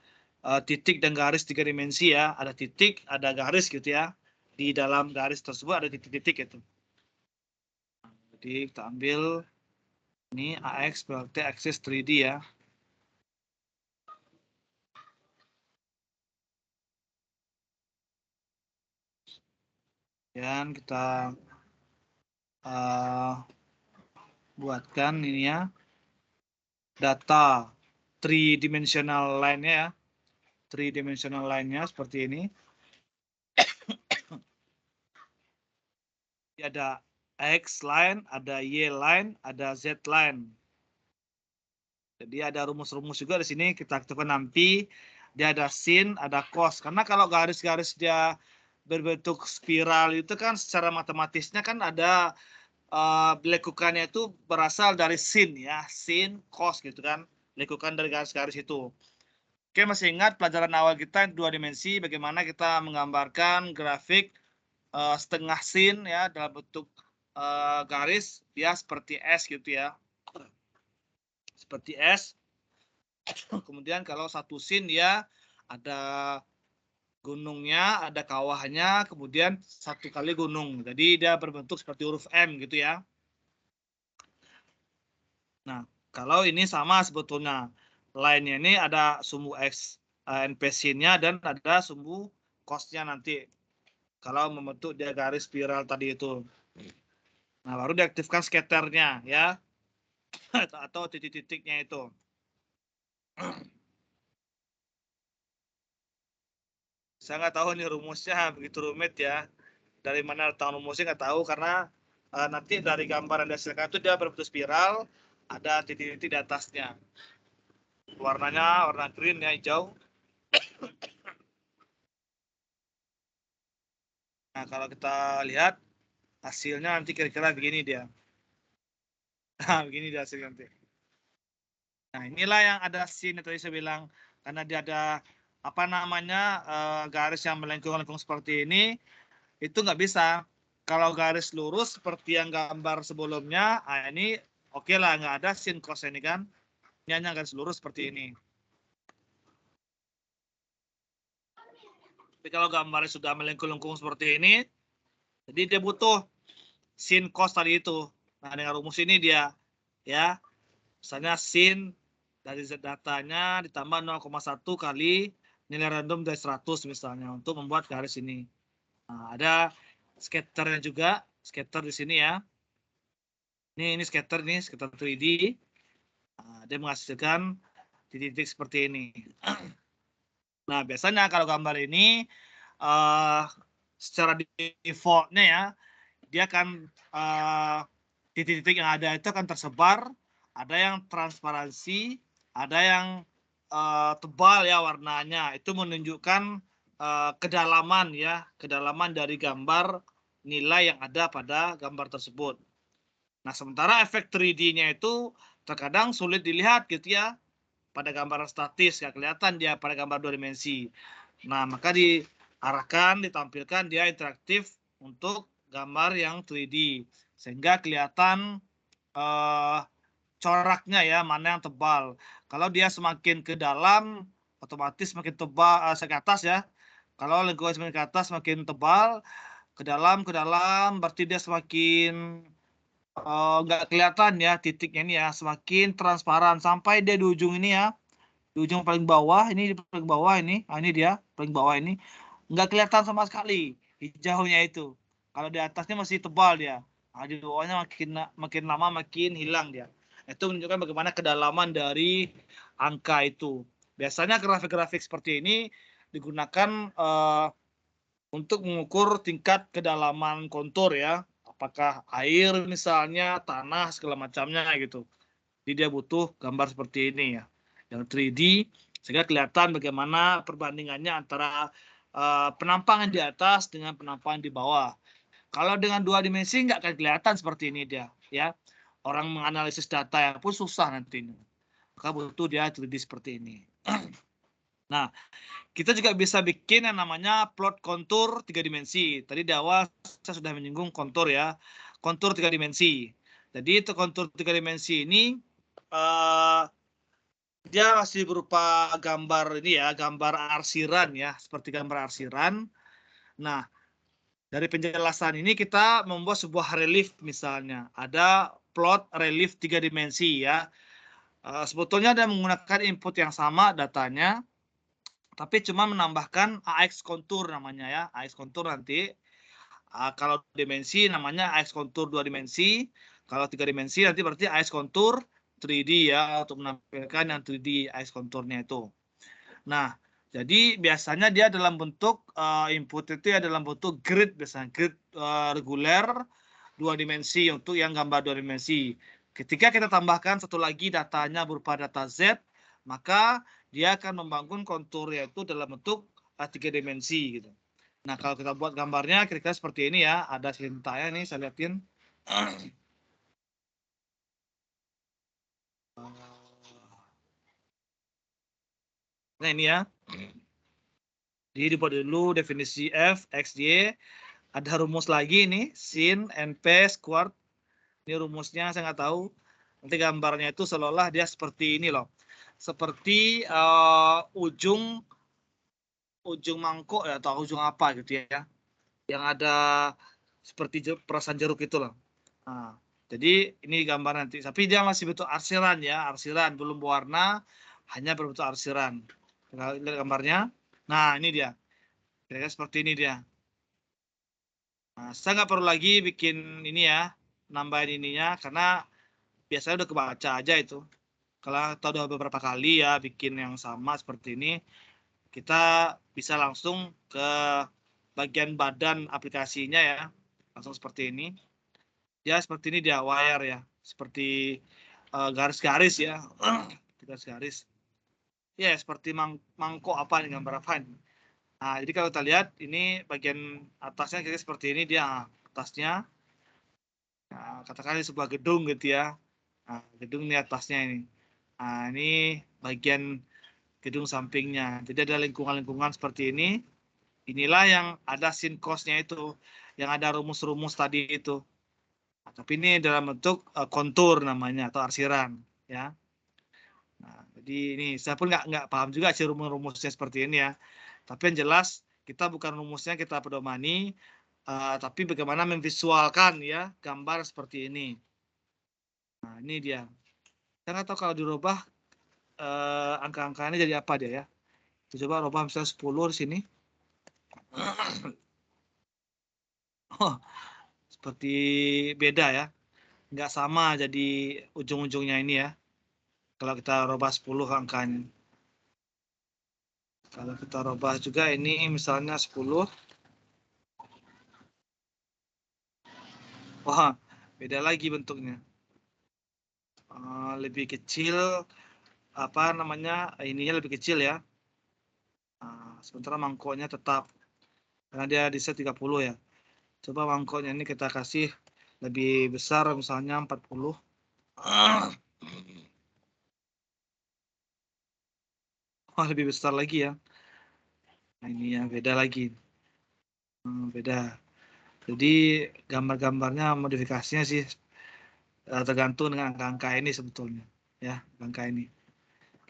titik dan garis 3 dimensi ya. Ada titik, ada garis gitu ya. Di dalam garis tersebut ada titik-titik itu. Jadi kita ambil ini AX berarti aksis 3D ya. Dan kita buatkan ini ya, data 3-dimensional line-nya ya. 3-dimensional line-nya seperti ini. Ada X line, ada Y line, ada Z line. Jadi ada rumus-rumus juga di sini kita aktifkan nanti. Dia ada sin, ada cos. Karena kalau garis-garis dia berbentuk spiral itu kan secara matematisnya kan ada lekukannya itu berasal dari sin ya, sin, cos gitu kan. Lekukan dari garis-garis itu. Oke, masih ingat pelajaran awal kita 2 dimensi, bagaimana kita menggambarkan grafik setengah sin ya dalam bentuk garis dia seperti S gitu ya, seperti S. Kemudian kalau satu sin ya ada gunungnya, ada kawahnya, kemudian satu kali gunung, jadi dia berbentuk seperti huruf M gitu ya. Nah, kalau ini sama sebetulnya, line-nya ini ada sumbu X NP sin-nya dan ada sumbu cos-nya nanti kalau membentuk dia garis spiral tadi itu. Nah, baru diaktifkan scatternya ya, atau titik-titiknya itu. Saya nggak tahu nih rumusnya begitu rumit ya. Dari mana tahu rumusnya nggak tahu, karena nanti dari gambar yang dihasilkan itu dia berbentuk spiral, ada titik-titik di atasnya. Warnanya warna green ya, hijau. Nah, kalau kita lihat hasilnya nanti kira-kira begini dia. Nah, begini dia hasilnya nanti. Nah, inilah yang ada sin tadi saya bilang, karena dia ada apa namanya garis yang melengkung-lengkung seperti ini, itu nggak bisa. Kalau garis lurus seperti yang gambar sebelumnya, ini oke lah, nggak ada sin cos ini kan. Ini hanya garis lurus seperti ini. Tapi kalau gambarnya sudah melengkung-lengkung seperti ini, jadi dia butuh sin cos tadi itu. Nah, dengan rumus ini dia ya, misalnya sin dari datanya ditambah 0,1 kali nilai random dari 100 misalnya untuk membuat garis ini. Nah, ada scatternya juga, scatter di sini ya. Ini scatter nih, scatter 3D. Nah, dia menghasilkan titik-titik seperti ini. Nah, biasanya kalau gambar ini secara defaultnya ya, dia akan titik-titik yang ada itu akan tersebar, ada yang transparansi, ada yang tebal ya warnanya. Itu menunjukkan kedalaman ya, kedalaman dari gambar nilai yang ada pada gambar tersebut. Nah, sementara efek 3D-nya itu terkadang sulit dilihat gitu ya pada gambaran statis, nggak kelihatan dia pada gambar 2 dimensi. Nah, maka diarahkan, ditampilkan dia interaktif untuk gambar yang 3D sehingga kelihatan coraknya ya, mana yang tebal. Kalau dia semakin ke dalam, otomatis semakin tebal, ke atas ya. Kalau lingkungan semakin ke atas, semakin tebal, ke dalam, berarti dia semakin nggak kelihatan ya titiknya ini ya, semakin transparan sampai dia di ujung ini ya, di ujung paling bawah ini, di paling bawah ini, ini dia paling bawah ini, nggak kelihatan sama sekali hijaunya itu. Kalau di atasnya masih tebal dia, di bawahnya makin lama makin hilang dia. Itu menunjukkan bagaimana kedalaman dari angka itu. Biasanya grafik-grafik seperti ini digunakan untuk mengukur tingkat kedalaman kontur ya. Apakah air misalnya, tanah, segala macamnya gitu. Jadi dia butuh gambar seperti ini ya, yang 3D, sehingga kelihatan bagaimana perbandingannya antara penampangan di atas dengan penampangan di bawah. Kalau dengan 2 dimensi nggak akan kelihatan seperti ini dia, ya. Orang menganalisis data yang pun susah nantinya. Maka butuh dia 3D seperti ini. Nah, kita juga bisa bikin yang namanya plot kontur 3 dimensi. Tadi di awal saya sudah menyinggung kontur ya, kontur 3 dimensi. Jadi itu kontur 3 dimensi ini dia masih berupa gambar ini ya, gambar arsiran ya, seperti gambar arsiran. Nah, dari penjelasan ini kita membuat sebuah relief misalnya. Ada plot relief 3 dimensi ya. Sebetulnya dia menggunakan input yang sama datanya, tapi cuma menambahkan AX kontur namanya ya. AX kontur nanti kalau dimensi namanya AX kontur 2 dimensi. Kalau 3 dimensi nanti berarti AX kontur 3D ya, untuk menampilkan yang 3D AX konturnya itu. Nah, jadi biasanya dia dalam bentuk input itu ya dalam bentuk grid, biasanya grid reguler 2 dimensi untuk yang gambar 2 dimensi. Ketika kita tambahkan satu lagi datanya berupa data Z, maka dia akan membangun kontur yaitu dalam bentuk 3 dimensi gitu. Nah, kalau kita buat gambarnya kira-kira seperti ini ya, ada cintanya nih saya lihatin. Nah, ini ya. Jadi dibuat dulu definisi F, X, Y. Ada rumus lagi nih, sin, NP, squared. Ini rumusnya saya nggak tahu. Nanti gambarnya itu seolah-olah dia seperti ini loh. Seperti ujung mangkok ya, atau ujung apa gitu ya. Yang ada seperti perasan jeruk itu loh. Nah, jadi ini gambar nanti. Tapi dia masih bentuk arsiran ya, arsiran. Belum berwarna, hanya berbentuk arsiran. Kita lihat gambarnya. Nah, ini dia. Kira-kira seperti ini dia. Nah, saya nggak perlu lagi bikin ini ya, nambahin ininya, karena biasanya udah kebaca aja itu. Kalau kita udah beberapa kali ya bikin yang sama seperti ini, kita bisa langsung ke bagian badan aplikasinya ya, langsung seperti ini. Ya seperti ini dia, wire ya, seperti garis-garis ya, garis-garis. Ya seperti mangkok apa nih, gambar apa ini. Nah, jadi kalau kita lihat ini bagian atasnya kira seperti ini dia, atasnya. Nah, katakan di sebuah gedung gitu ya. Nah, gedung di atasnya ini. Nah, ini bagian gedung sampingnya. Jadi ada lingkungan-lingkungan seperti ini. Inilah yang ada sin cos-nya itu, yang ada rumus-rumus tadi itu. Nah, tapi ini dalam bentuk kontur namanya atau arsiran, ya. Nah, jadi ini saya pun nggak paham juga sih rumus-rumusnya seperti ini ya. Tapi yang jelas kita bukan rumusnya kita pedomani, tapi bagaimana memvisualkan ya gambar seperti ini. Nah, ini dia. Saya nggak tahu kalau dirubah angka-angkanya jadi apa dia ya. Coba rubah misalnya 10 di sini. Oh, seperti beda ya. Nggak sama jadi ujung-ujungnya ini ya. Kalau kita rubah 10 angkanya. Kalau kita rubah juga ini misalnya 10. Wah, beda lagi bentuknya. Lebih kecil, apa namanya, ininya lebih kecil ya. sementara mangkoknya tetap karena dia di set 30 ya. Coba mangkoknya ini kita kasih lebih besar, misalnya 40. Oh, lebih besar lagi ya. Nah, ini ya beda lagi. Beda. Jadi gambar-gambarnya modifikasinya sih tergantung dengan angka-angka ini sebetulnya. Ya, angka ini.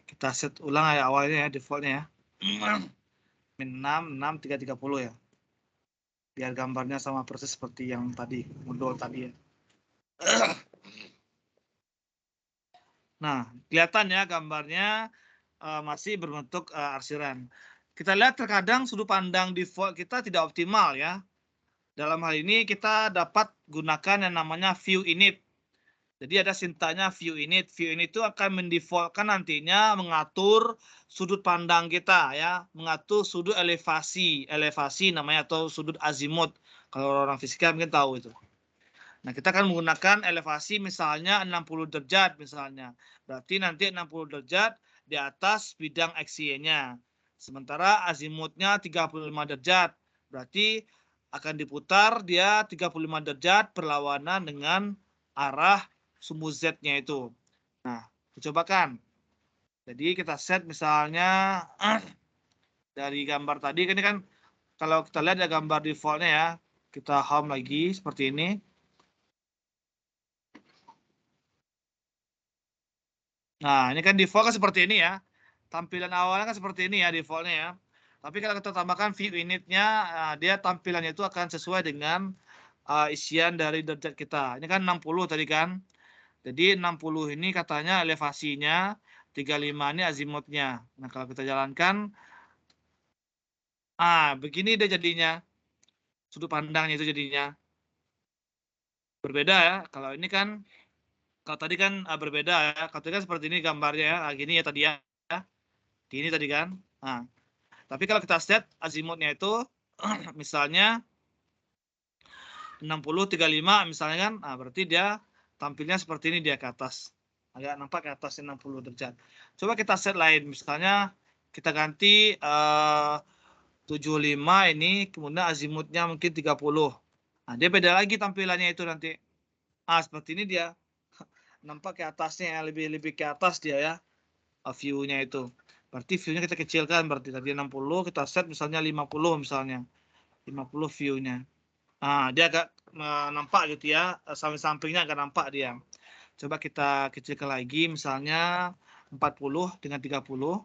Kita set ulang ya awalnya ya, defaultnya ya. Min 6, 6, 3, 30 ya. Biar gambarnya sama persis seperti yang tadi, modul tadi ya. Nah, kelihatan ya gambarnya masih berbentuk arsiran. Kita lihat terkadang sudut pandang default kita tidak optimal ya. Dalam hal ini kita dapat gunakan yang namanya view init. Jadi ada sintanya view init. View init itu akan mendefaultkan nantinya mengatur sudut pandang kita ya, mengatur sudut elevasi, elevasi namanya atau sudut azimut. Kalau orang fisika mungkin tahu itu. Nah, kita akan menggunakan elevasi misalnya 60 derajat misalnya. Berarti nanti 60 derajat di atas bidang XY-nya. Sementara azimutnya 35 derajat. Berarti akan diputar dia 35 derajat berlawanan dengan arah sumbu Z-nya itu. Nah, cobakan. Jadi kita set misalnya dari gambar tadi, ini kan kalau kita lihat ada gambar defaultnya ya. Kita home lagi seperti ini. Nah, ini kan default kan seperti ini ya. Tampilan awalnya kan seperti ini ya defaultnya ya. Tapi kalau kita tambahkan view initnya, dia tampilannya itu akan sesuai dengan isian dari derajat kita. Ini kan 60 tadi kan. Jadi 60 ini katanya elevasinya, 35 ini azimutnya. Nah, kalau kita jalankan, begini dia jadinya. Sudut pandangnya itu jadinya. Berbeda ya. Kalau ini kan, kalau tadi kan berbeda ya. Kalau tadi kan seperti ini gambarnya ya. Gini ya tadi ya. Gini tadi kan. Nah, tapi kalau kita set azimutnya itu misalnya 60 35 misalnya kan, berarti dia tampilnya seperti ini dia ke atas. Agak nampak ke atas 60 derajat. Coba kita set lain, misalnya kita ganti 75 ini, kemudian azimutnya mungkin 30. Nah, dia beda lagi tampilannya itu nanti. Seperti ini dia. Nampak ke atasnya ya, lebih ke atas dia ya. View-nya itu. Berarti view-nya kita kecilkan, berarti tadi 60 kita set misalnya 50 misalnya. 50 view-nya. Dia agak nampak gitu ya, samping-sampingnya agak nampak dia. Coba kita kecilkan lagi, misalnya 40 dengan 30.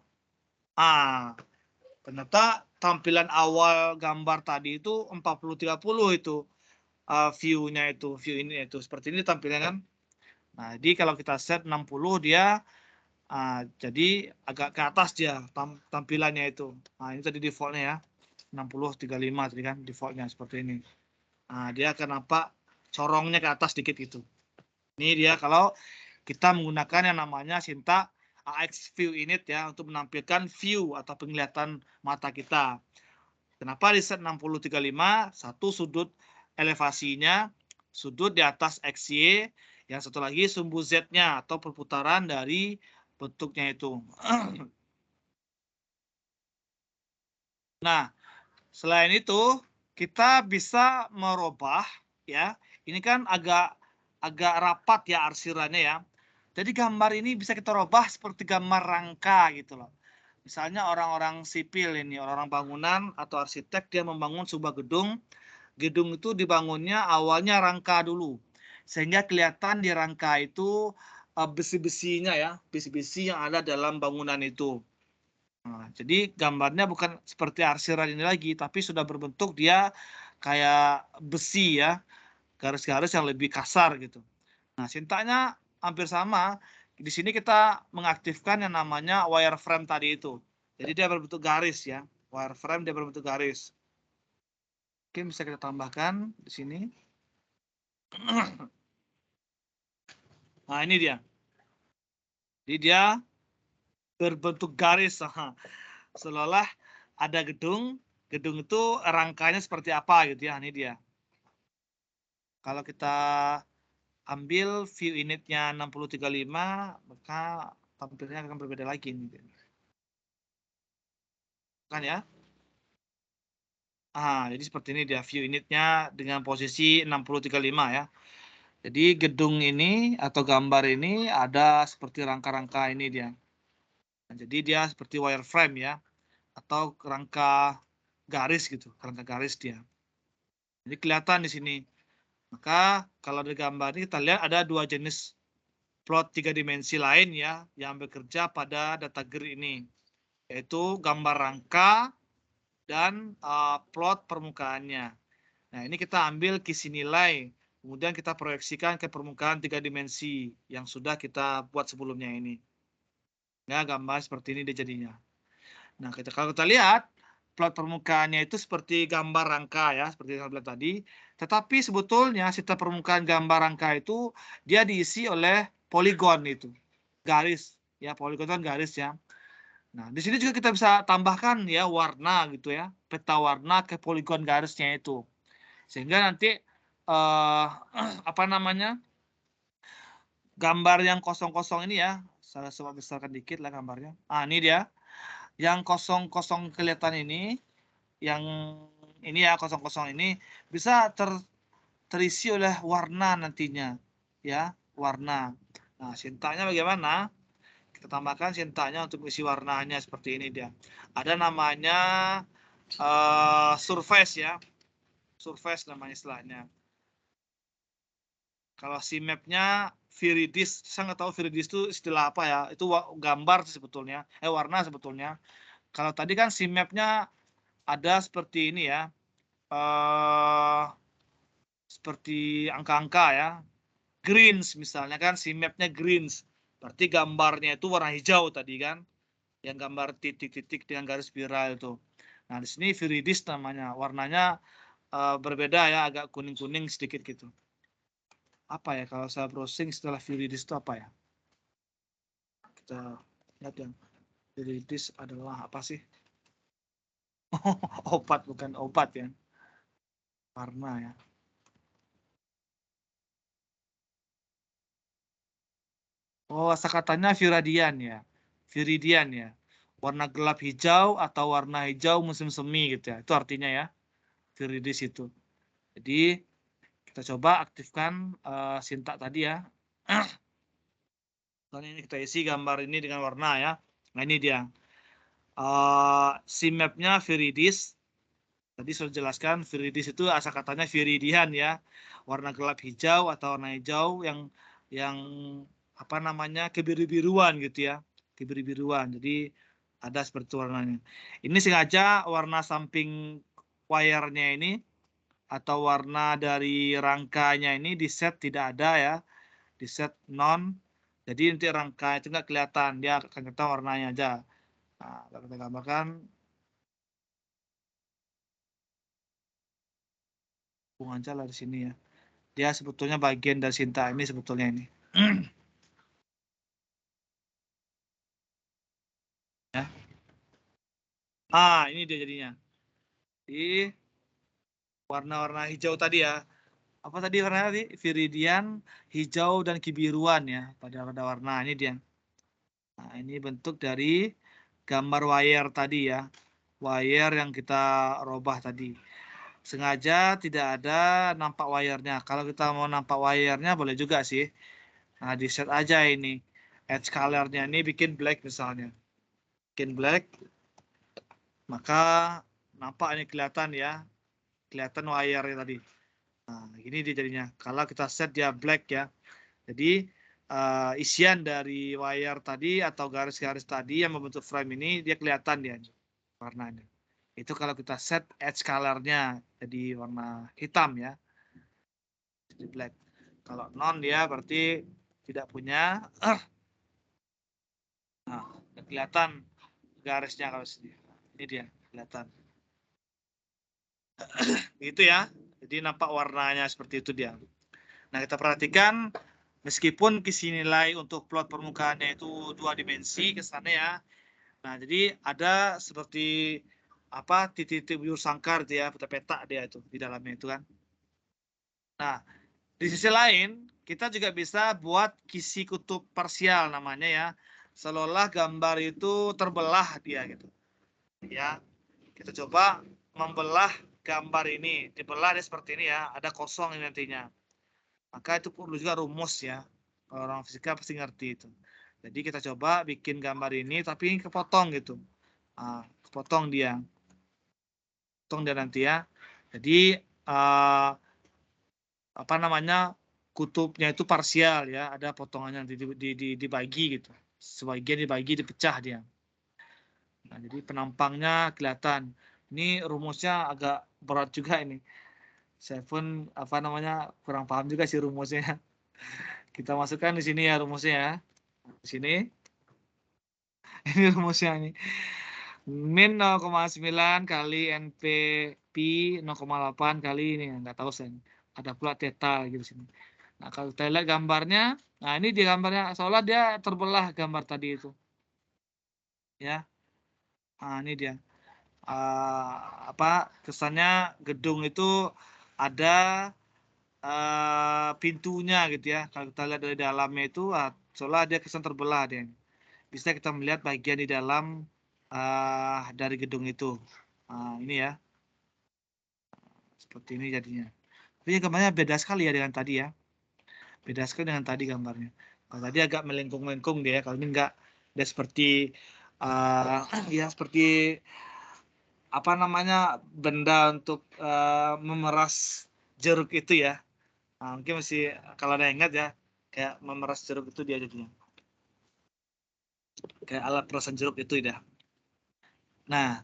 Ternyata tampilan awal gambar tadi itu 40-30 itu view-nya itu, view ini itu. Seperti ini tampilnya kan. Nah, jadi kalau kita set 60 dia jadi agak ke atas dia tampilannya itu. Nah, ini tadi defaultnya ya. 60-35 tadi kan defaultnya seperti ini. Dia akan nampak corongnya ke atas dikit gitu. Ini dia kalau kita menggunakan yang namanya sintak AX view init ya untuk menampilkan view atau penglihatan mata kita. Kenapa di set 60-35? Satu sudut elevasinya, sudut di atas XY, yang satu lagi sumbu Z-nya atau perputaran dari bentuknya itu. Nah, selain itu kita bisa merubah ya. Ini kan agak rapat ya arsirannya ya. Jadi gambar ini bisa kita rubah seperti gambar rangka gitu loh. Misalnya orang-orang sipil ini, orang-orang bangunan atau arsitek dia membangun sebuah gedung. Gedung itu dibangunnya awalnya rangka dulu. Sehingga kelihatan di rangka itu besi-besinya ya, besi-besi yang ada dalam bangunan itu. Jadi gambarnya bukan seperti arsiran ini lagi, tapi sudah berbentuk dia kayak besi ya, garis-garis yang lebih kasar gitu. Nah, sintaknya hampir sama. Di sini kita mengaktifkan yang namanya wireframe tadi itu. Jadi dia berbentuk garis ya. Wireframe dia berbentuk garis. Mungkin bisa kita tambahkan di sini. Nah, ini dia. Jadi dia berbentuk garis. Seolah ada gedung. Gedung itu rangkanya seperti apa gitu ya. Ini dia. Kalau kita ambil view initnya 6035, maka tampilnya akan berbeda lagi. Kan ya. Jadi seperti ini dia view unitnya dengan posisi 6035 ya. Jadi gedung ini atau gambar ini ada seperti rangka-rangka ini dia. Nah, jadi dia seperti wireframe ya, atau rangka garis gitu, rangka garis dia. Jadi kelihatan di sini. Maka kalau dari gambar ini kita lihat ada dua jenis plot 3 dimensi lain ya yang bekerja pada data grid ini, yaitu gambar rangka dan plot permukaannya. Nah, ini kita ambil kisi nilai, kemudian kita proyeksikan ke permukaan 3 dimensi yang sudah kita buat sebelumnya ini. Ya, gambar seperti ini dia jadinya. Nah, kalau kita lihat, plot permukaannya itu seperti gambar rangka ya, seperti yang saya bilang tadi. Tetapi sebetulnya setiap permukaan gambar rangka itu dia diisi oleh poligon itu. Garis, ya poligon kan garis ya. Nah, di sini juga kita bisa tambahkan ya warna gitu ya, peta warna ke poligon garisnya itu. Sehingga nanti apa namanya? Gambar yang kosong-kosong ini ya, saya coba besarkan dikit lah gambarnya. Ini dia. Yang kosong-kosong kelihatan ini, yang ini ya kosong-kosong ini bisa terisi oleh warna nantinya ya, warna. Nah, cintanya bagaimana? Kita tambahkan cintanya untuk isi warnanya seperti ini dia. Ada namanya surface ya, surface namanya istilahnya. Kalau si mapnya Viridis, saya nggak tahu Viridis itu istilah apa ya, itu gambar sebetulnya, warna sebetulnya. Kalau tadi kan si mapnya ada seperti ini ya, seperti angka-angka ya, greens misalnya kan, si mapnya greens, berarti gambarnya itu warna hijau tadi kan, yang gambar titik-titik dengan garis spiral itu. Nah di sini viridis namanya, warnanya berbeda ya, agak kuning-kuning sedikit gitu. Apa ya kalau saya browsing setelah viridis itu apa ya? Kita lihat yang viridis adalah apa sih? Obat, bukan obat ya, warna ya. Oh, katanya Viridian ya. Viridian ya. Warna gelap hijau atau warna hijau musim semi gitu ya. Itu artinya ya. Viridis itu. Jadi kita coba aktifkan sintak tadi ya. Dan ini kita isi gambar ini dengan warna ya. Nah ini dia. Si mapnya Viridis. Tadi sudah jelaskan Viridis itu asal katanya Viridian ya. Warna gelap hijau atau warna hijau yang apa namanya kebiru-biruan gitu ya, kebiru-biruan. Jadi ada seperti warnanya. Ini sengaja warna samping wire-nya ini atau warna dari rangkanya ini di set tidak ada ya, di set non. Jadi nanti rangka itu nggak kelihatan, dia akan kelihatan warnanya aja. Nah, kita gambarkan hubungan aja lah di sini ya. Dia sebetulnya bagian dari Sinta ini sebetulnya ini. Ya. Ini dia jadinya. Di warna-warna hijau tadi ya. Apa tadi warna tadi? Viridian, hijau dan kebiruan ya pada warna ini dia. Nah, ini bentuk dari gambar wire tadi ya. Wire yang kita robah tadi. Sengaja tidak ada nampak wire-nya. Kalau kita mau nampak wire-nya boleh juga sih. Nah, di set aja ini. Edge color-nya ini bikin black misalnya. Bikin black. Maka nampak ini kelihatan ya. Kelihatan wire tadi. Nah, ini dia jadinya. Kalau kita set dia black ya. Jadi isian dari wire tadi atau garis-garis tadi yang membentuk frame ini dia kelihatan dia warnanya. Itu kalau kita set edge color-nya jadi warna hitam ya. Jadi black. Kalau non dia berarti tidak punya nah, kelihatan garisnya kalau sini. Ini dia kelihatan. Gitu ya. Jadi nampak warnanya seperti itu dia. Nah, kita perhatikan meskipun kisi nilai untuk plot permukaannya itu 2 dimensi kesannya ya. Nah, jadi ada seperti apa titik-titik bujur sangkar dia, peta-peta dia itu di dalamnya itu kan. Nah, di sisi lain kita juga bisa buat kisi kutub parsial namanya ya. Seolah gambar itu terbelah dia gitu. Ya. Kita coba membelah gambar ini dibelah dia seperti ini ya, ada kosong ini nantinya. Maka itu perlu juga rumus ya. Kalau orang fisika pasti ngerti itu. Jadi kita coba bikin gambar ini tapi kepotong gitu. Nah, kepotong dia. Potong dia nanti ya. Jadi apa namanya? Kutubnya itu parsial ya, ada potongannya nanti dibagi gitu. Sebagian dibagi dipecah dia. Nah, jadi penampangnya kelihatan. Ini rumusnya agak berat juga ini. Saya pun apa namanya kurang paham juga sih rumusnya. Kita masukkan di sini ya rumusnya ya. Di sini. Ini rumusnya ini. Min 0,9 kali NP pi 0,8 kali ini. Nggak tahu saya. Ada pula theta gitu sini. Nah, kalau kita lihat gambarnya, nah ini di gambarnya seolah dia terbelah gambar tadi itu. Ya. Nah, ini dia. Apa kesannya gedung itu ada pintunya gitu ya. Kalau kita lihat dari dalamnya itu seolah dia kesan terbelah dia. Bisa kita melihat bagian di dalam dari gedung itu. Ini ya. Seperti ini jadinya. Tapi gambarnya beda sekali ya dengan tadi ya. Beda sekali dengan tadi gambarnya. Kalau tadi agak melengkung-melengkung dia. Kalau ini enggak. Dia seperti ya seperti apa namanya benda untuk memeras jeruk itu ya. Nah, mungkin masih kalau ada yang ingat ya kayak memeras jeruk itu dia jadinya. Kayak alat perasan jeruk itu ya. Nah,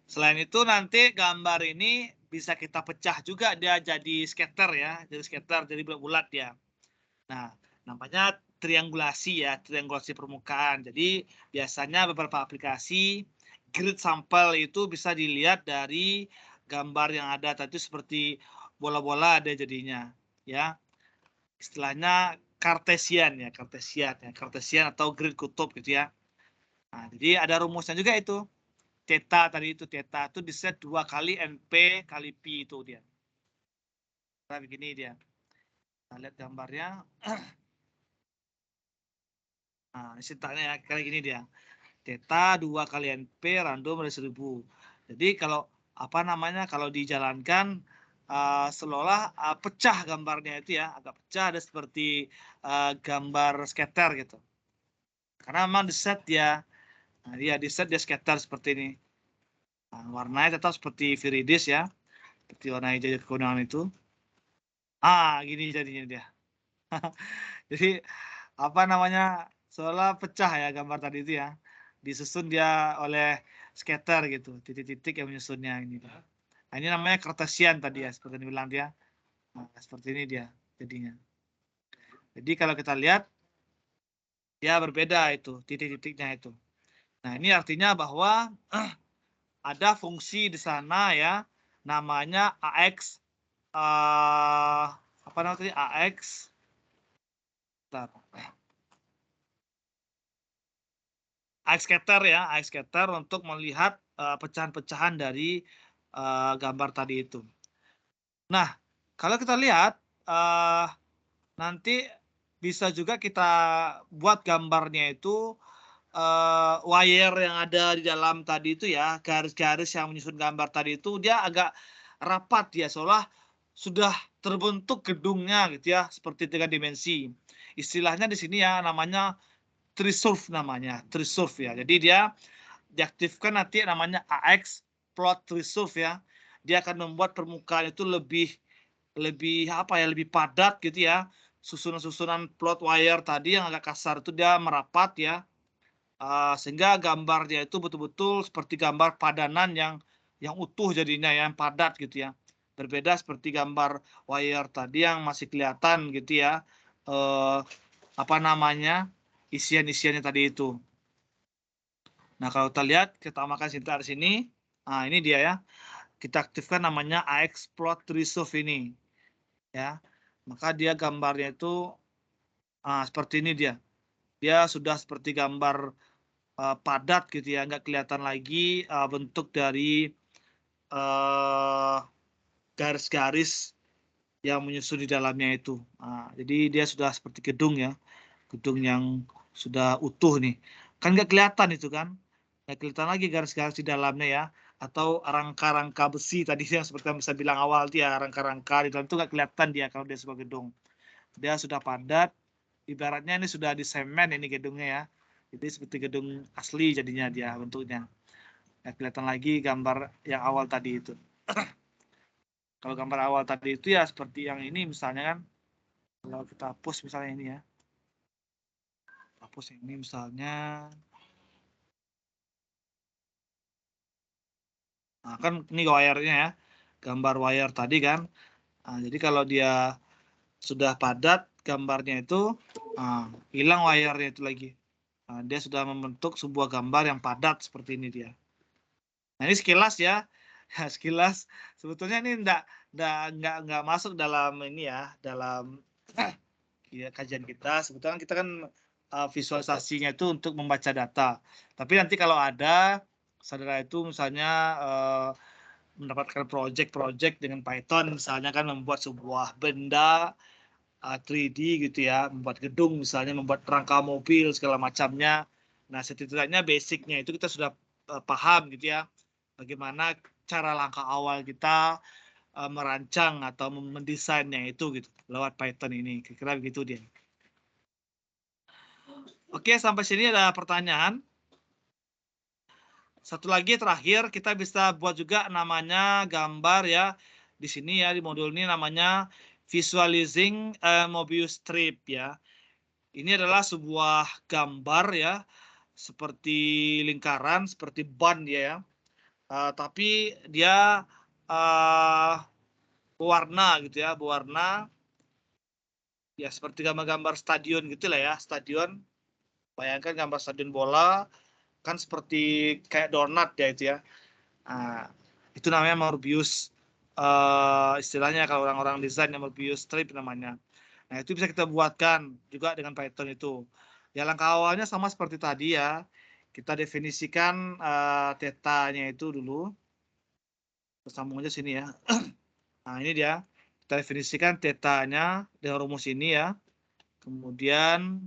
selain itu nanti gambar ini bisa kita pecah juga dia jadi scatter ya, jadi scatter jadi bulat-bulat ya. Nah, namanya triangulasi ya, triangulasi permukaan. Jadi biasanya beberapa aplikasi grid sampel itu bisa dilihat dari gambar yang ada tadi seperti bola-bola ada jadinya ya. Istilahnya kartesian ya, kartesian atau grid kutub gitu ya. Nah, jadi ada rumusnya juga itu. Theta tadi itu theta itu diset 2 kali NP kali pi itu dia. Nah, begini dia. Kita lihat gambarnya. Nah, ceritanya ya kayak gini dia. Theta 2 kali NP random dari 1000. Jadi kalau apa namanya kalau dijalankan seolah pecah gambarnya itu ya, agak pecah ada seperti gambar scatter gitu. Karena memang di set dia, nah, di set dia scatter seperti ini. Nah, warnanya tetap seperti viridis ya, seperti warna hijau kekuningan itu. Gini jadinya dia. Jadi apa namanya seolah pecah ya gambar tadi itu ya, disusun dia oleh scatter gitu, titik-titik yang menyusunnya ini. Nah, ini namanya kartesian tadi ya, seperti yang dibilang dia. Nah, seperti ini dia jadinya. Jadi kalau kita lihat ya berbeda itu titik-titiknya itu. Nah, ini artinya bahwa ada fungsi di sana ya, namanya AX apa namanya AX. Bentar. AX scatter ya, AX scatter untuk melihat pecahan-pecahan dari gambar tadi itu. Nah, kalau kita lihat nanti bisa juga kita buat gambarnya itu wire yang ada di dalam tadi itu ya, garis-garis yang menyusun gambar tadi itu dia agak rapat ya, seolah sudah terbentuk gedungnya gitu ya, seperti 3 dimensi. Istilahnya di sini ya namanya tree surf namanya, tree surf ya. Jadi dia diaktifkan nanti namanya AX plot tree surf ya. Dia akan membuat permukaan itu lebih apa ya, lebih padat gitu ya. Susunan-susunan plot wire tadi yang agak kasar itu dia merapat ya. Sehingga gambarnya itu betul-betul seperti gambar padanan yang utuh jadinya yang padat gitu ya. Berbeda seperti gambar wire tadi yang masih kelihatan gitu ya. Apa namanya? Isian-isiannya tadi itu. Nah, kalau kita lihat, kita tambahkan di sini. Nah, ini dia ya. Kita aktifkan namanya AX plot resolve ini. Ya. Maka dia gambarnya itu seperti ini dia. Dia sudah seperti gambar padat gitu ya, nggak kelihatan lagi bentuk dari garis-garis yang menyusun di dalamnya itu. Jadi dia sudah seperti gedung ya, gedung yang sudah utuh nih. Kan nggak kelihatan itu kan, nggak kelihatan lagi garis-garis di dalamnya ya. atau rangka-rangka besi tadi yang seperti yang bisa bilang awal dia rangka-rangka di dalam itu nggak kelihatan dia kalau dia sebuah gedung. Dia sudah padat, ibaratnya ini sudah disemen ini gedungnya ya. Jadi seperti gedung asli jadinya dia bentuknya. Nggak kelihatan lagi gambar yang awal tadi itu. Kalau gambar awal tadi itu ya seperti yang ini misalnya kan. Kalau kita hapus misalnya ini ya. Hapus ini misalnya. Nah, kan ini wire-nya ya. Gambar wire tadi kan. Nah, jadi kalau dia sudah padat gambarnya itu hilang wire-nya itu lagi. Nah, dia sudah membentuk sebuah gambar yang padat seperti ini dia. Nah, ini sekilas ya. Sekilas sebetulnya ini enggak masuk dalam ini ya, dalam ya, kajian kita. Sebetulnya kita kan visualisasinya itu untuk membaca data. Tapi nanti kalau ada saudara itu misalnya mendapatkan project-project dengan Python, misalnya kan membuat sebuah benda 3D gitu ya, membuat gedung misalnya, membuat rangka mobil segala macamnya. Nah, setidaknya basicnya itu kita sudah paham gitu ya, bagaimana cara langkah awal kita merancang atau mendesainnya itu gitu lewat Python ini. Kira-kira begitu dia. Oke, sampai sini ada pertanyaan. Satu lagi terakhir kita bisa buat juga namanya gambar ya. Di sini ya di modul ini namanya visualizing Mobius strip ya. Ini adalah sebuah gambar ya, seperti lingkaran, seperti ban dia ya. Tapi dia berwarna gitu ya, berwarna ya seperti gambar-gambar stadion gitu lah ya, stadion. Bayangkan gambar stadion bola kan seperti kayak donat ya itu ya. Itu namanya Morbius. Istilahnya kalau orang-orang desain Morbius strip namanya. Nah, itu bisa kita buatkan juga dengan Python itu. Ya, langkah awalnya sama seperti tadi ya. Kita definisikan theta-nya itu dulu. Sambung aja sini ya. Nah, ini dia. Kita definisikan theta-nya dengan rumus ini ya. Kemudian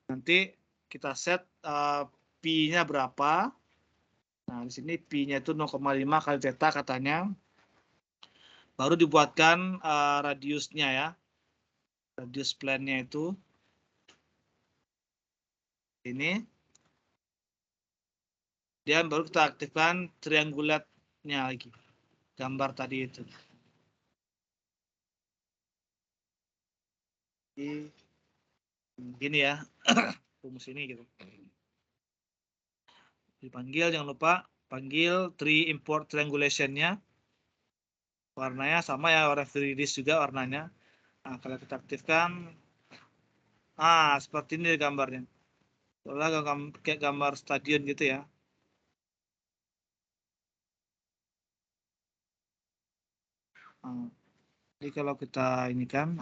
nanti kita set pi-nya berapa. Nah, di sini pi-nya itu 0,5 kali theta katanya. Baru dibuatkan radiusnya ya. Radius plan-nya itu. Ini. Dan baru kita aktifkan triangulatnya lagi. Gambar tadi itu. Gini ya. Rumus ini gitu. Dipanggil, jangan lupa. Panggil import triangulation-nya. Warnanya sama ya, warna 3D juga warnanya. Nah, kalau kita aktifkan. Seperti ini gambarnya. Soalnya kayak gambar stadion gitu ya. Jadi kalau kita ini kan.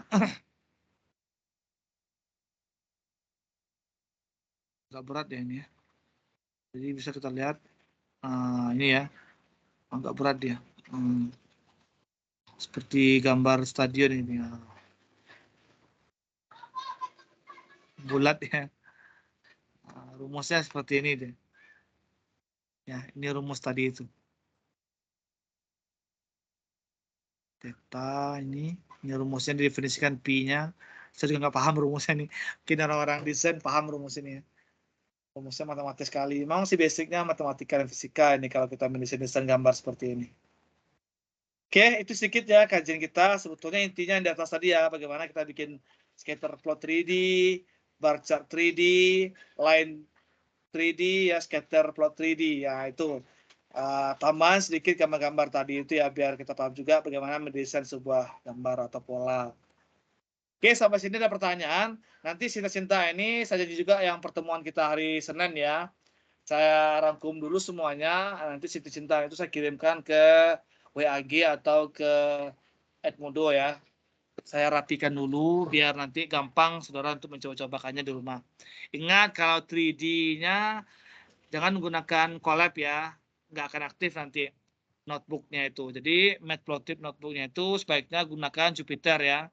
Agak berat ya ini ya. Jadi bisa kita lihat. Ini ya. Agak berat dia. Seperti gambar stadion ini. Bulat ya. Rumusnya seperti ini deh. Ya, ini rumus tadi itu. Theta ini rumusnya didefinisikan pi-nya. Saya juga nggak paham rumusnya nih. Mungkin orang-orang desain paham rumus ini ya. Rumusnya matematis sekali. Memang sih basicnya matematika dan fisika ini kalau kita mendesain gambar seperti ini. Oke, itu sedikit ya kajian kita. Sebetulnya intinya di atas tadi ya, bagaimana kita bikin scatter plot 3D, bar chart 3D, line 3D ya, scatter plot 3D ya itu. Tambahan sedikit gambar-gambar tadi itu ya biar kita paham juga bagaimana mendesain sebuah gambar atau pola. Oke, sampai sini ada pertanyaan. Nanti Cinta-Cinta ini saja juga yang pertemuan kita hari Senin ya. Saya rangkum dulu semuanya. Nanti Cinta-Cinta itu saya kirimkan ke WAG atau ke Edmodo ya. Saya rapikan dulu biar nanti gampang saudara untuk mencoba-cobakannya di rumah. Ingat kalau 3D-nya jangan menggunakan Colab ya. Nggak akan aktif nanti notebooknya itu. Jadi Matplotlib notebooknya itu sebaiknya gunakan Jupyter ya.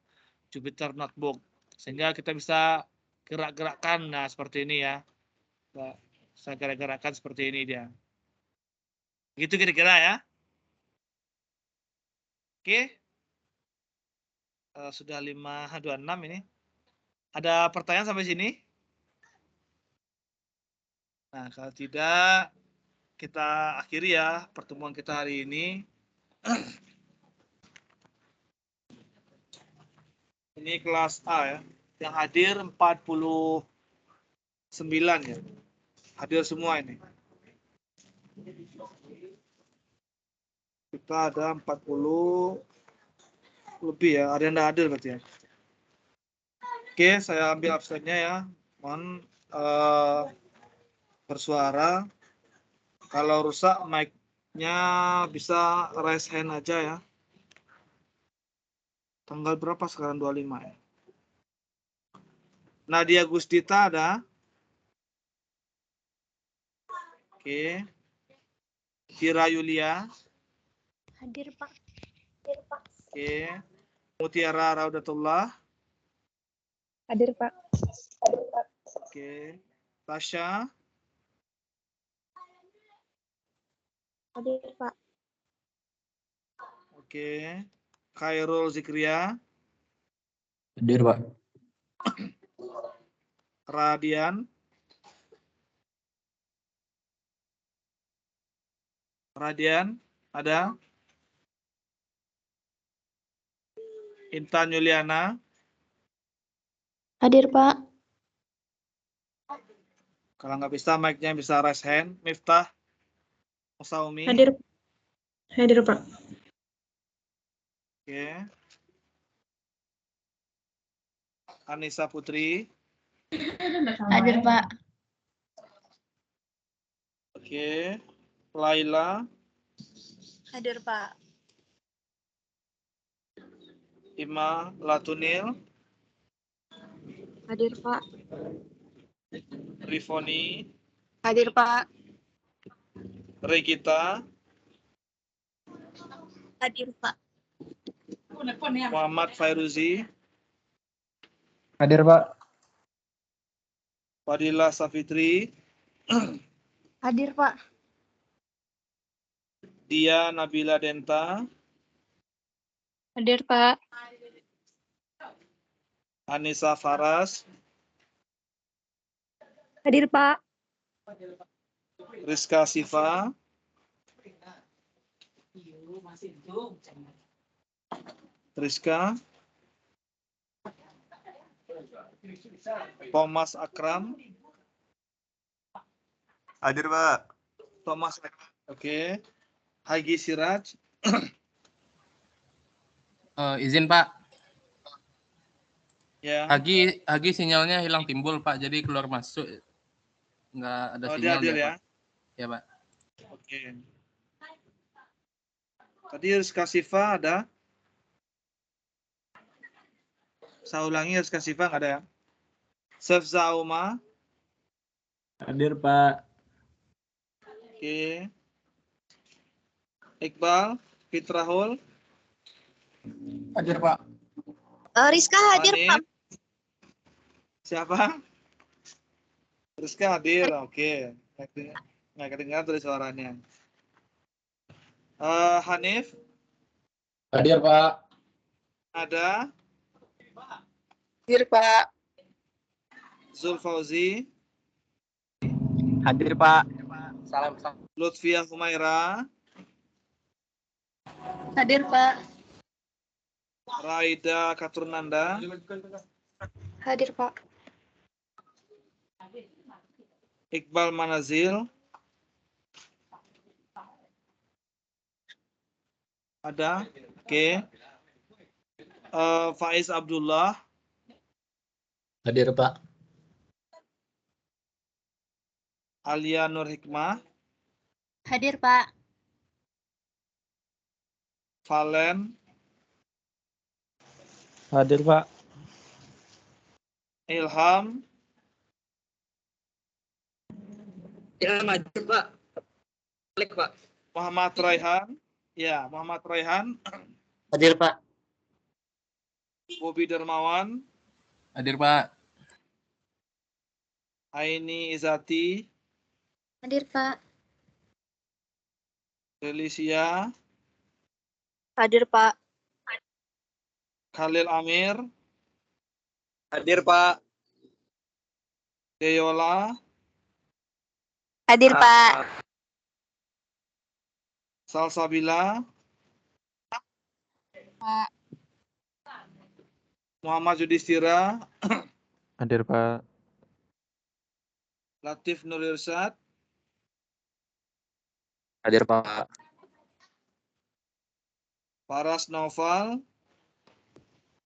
Jupyter Notebook. Sehingga kita bisa gerak-gerakkan. Nah, seperti ini ya. Saya gerak-gerakkan seperti ini dia. Gitu kira-kira ya. Oke. Sudah 5.26 ini. Ada pertanyaan sampai sini? Nah, kalau tidak, kita akhiri ya pertemuan kita hari ini. Ini kelas A ya. Yang hadir 49 ya. Hadir semua ini. Kita ada 40 lebih ya. Ada yang tidak hadir berarti ya. Oke, saya ambil absennya ya. Mohon bersuara. Kalau rusak mic-nya bisa raise hand aja ya. Tanggal berapa sekarang? 25 ya. Nadia Gustita ada? Oke. Kira Yulia? Hadir, Pak. Oke. Mutiara Raudatullah? Hadir, Pak. Oke. Tasya? Hadir, Pak. Oke. Khairul Zikria? Hadir, Pak. Radian? Radian? Ada? Intan Yuliana? Hadir, Pak. Kalau nggak bisa, mic-nya bisa raise hand. Miftah? Musaumi? Hadir. Hadir, Pak. Oke. Anissa Putri? Hadir, Pak. Oke. Laila? Hadir, Pak. Ima Latunil? Hadir, Pak. Rifoni? Hadir, Pak. Regita? Hadir, Pak. Muhammad Fairuzi? Hadir, Pak. Fadila Safitri? Hadir, Pak. Dia Nabila Denta? Hadir, Pak. Anissa Faras? Hadir, Pak. Rizka Siva? Rizka? Thomas Akram? Hadir, Pak. Thomas Akram. Oke. Hagi Siraj? Izin Pak, Ya. Hagi sinyalnya hilang timbul Pak, jadi keluar masuk nggak ada Oh, dia sinyal hadir dia ya? Pak. Ya Pak. Oke. Tadi Rizka Siva ada? Saya ulangi, Rizka Siva nggak ada ya? Sefza Uma? Hadir, Pak. Oke. Iqbal? Fitrahul? Hadir, Pak. Rizka hadir, Hanif? Pak. Siapa? Rizka hadir, oke. Nggak kedengaran dari suaranya. Hanif? Hadir, Pak. Ada? Hadir, Pak. Zulfauzi? Hadir, Pak. Salam. Lutfiah Humaira? Hadir, Pak. Raida Katurnanda? Hadir, Pak. Iqbal Manazil? Ada? Oke. Faiz Abdullah? Hadir, Pak. Alia Nur Hikmah? Hadir, Pak. Valen? Hadir, Pak. Ilham? Ilham hadir, Pak. Balik, Pak. Muhammad Raihan? Ya, Muhammad Raihan. Hadir, Pak. Bobi Dermawan? Hadir Pak. Aini Izati? Hadir, Pak. Delisia? Hadir, Pak. Khalil Amir, Hadir, Pak. Deyola, Hadir, Pak. Salsabila, Pak. Muhammad Yudhistira, Hadir, Pak. Latif Nur Irsyad, Hadir, Pak. Faras Noval,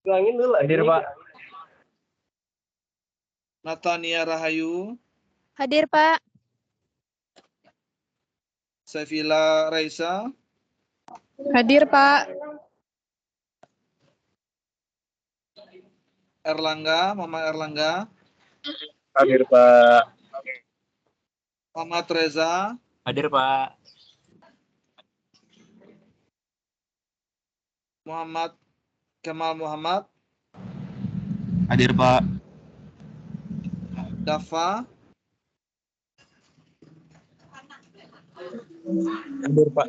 Ulangin dulu. Hadir, Pak. Natania Rahayu, Hadir, Pak. Sevilla Raisa, Hadir, Pak. Erlangga, Mama Erlangga, Hadir, Pak. Muhammad Reza, Hadir, Pak. Muhammad Kemal Muhammad, Hadir, Pak. Dafa, Hadir, Pak.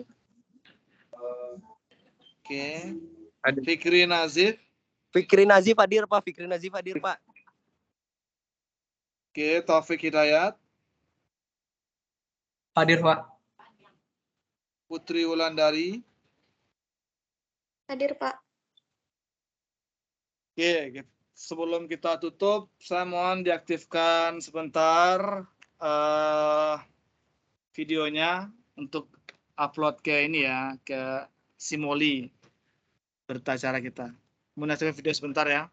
oke, Hadir. Fikri Nazif, Fikri Nazif hadir, Pak. Fikri Nazif hadir, Pak. oke, Taufik Hidayat, Hadir, Pak. Putri Wulandari, Hadir, Pak. oke, sebelum kita tutup, saya mohon diaktifkan sebentar videonya untuk upload ke ini ya, ke Simoli, berita acara kita. Menaktifkan video sebentar ya.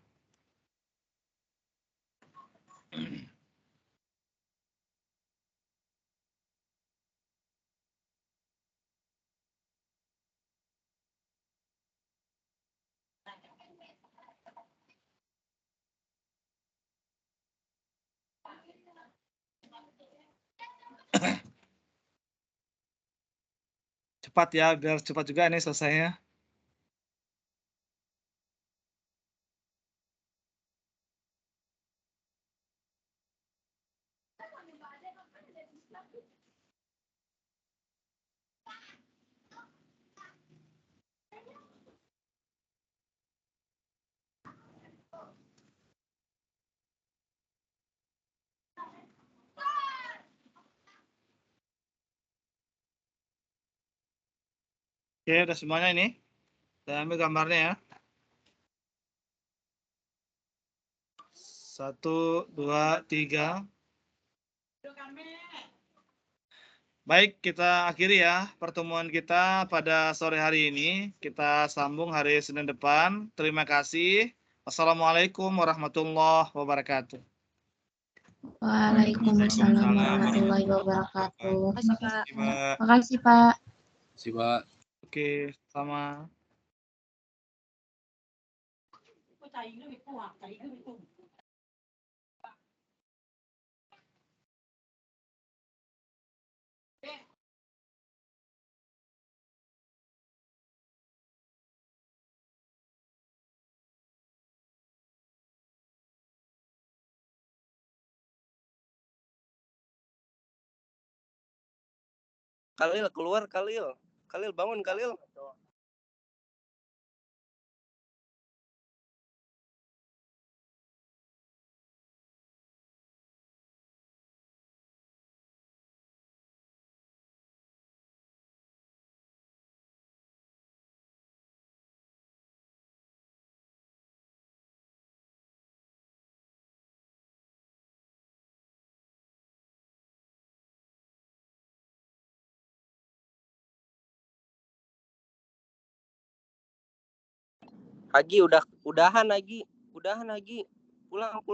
Cepat ya, biar cepat juga ini selesainya. Oke, udah semuanya ini. Saya ambil gambarnya ya. 1, 2, 3. Baik, kita akhiri ya pertemuan kita pada sore hari ini. Kita sambung hari Senin depan. Terima kasih. Wassalamualaikum warahmatullahi wabarakatuh. Waalaikumsalam warahmatullahi wabarakatuh. Terima kasih, Pak. Makasih, Pak. Terima kasih, Pak. Oke, sama. Khalil keluar, Khalil. Khalil bangun, Khalil. Hagi udahan Hagi. Udahan Hagi. Pulang.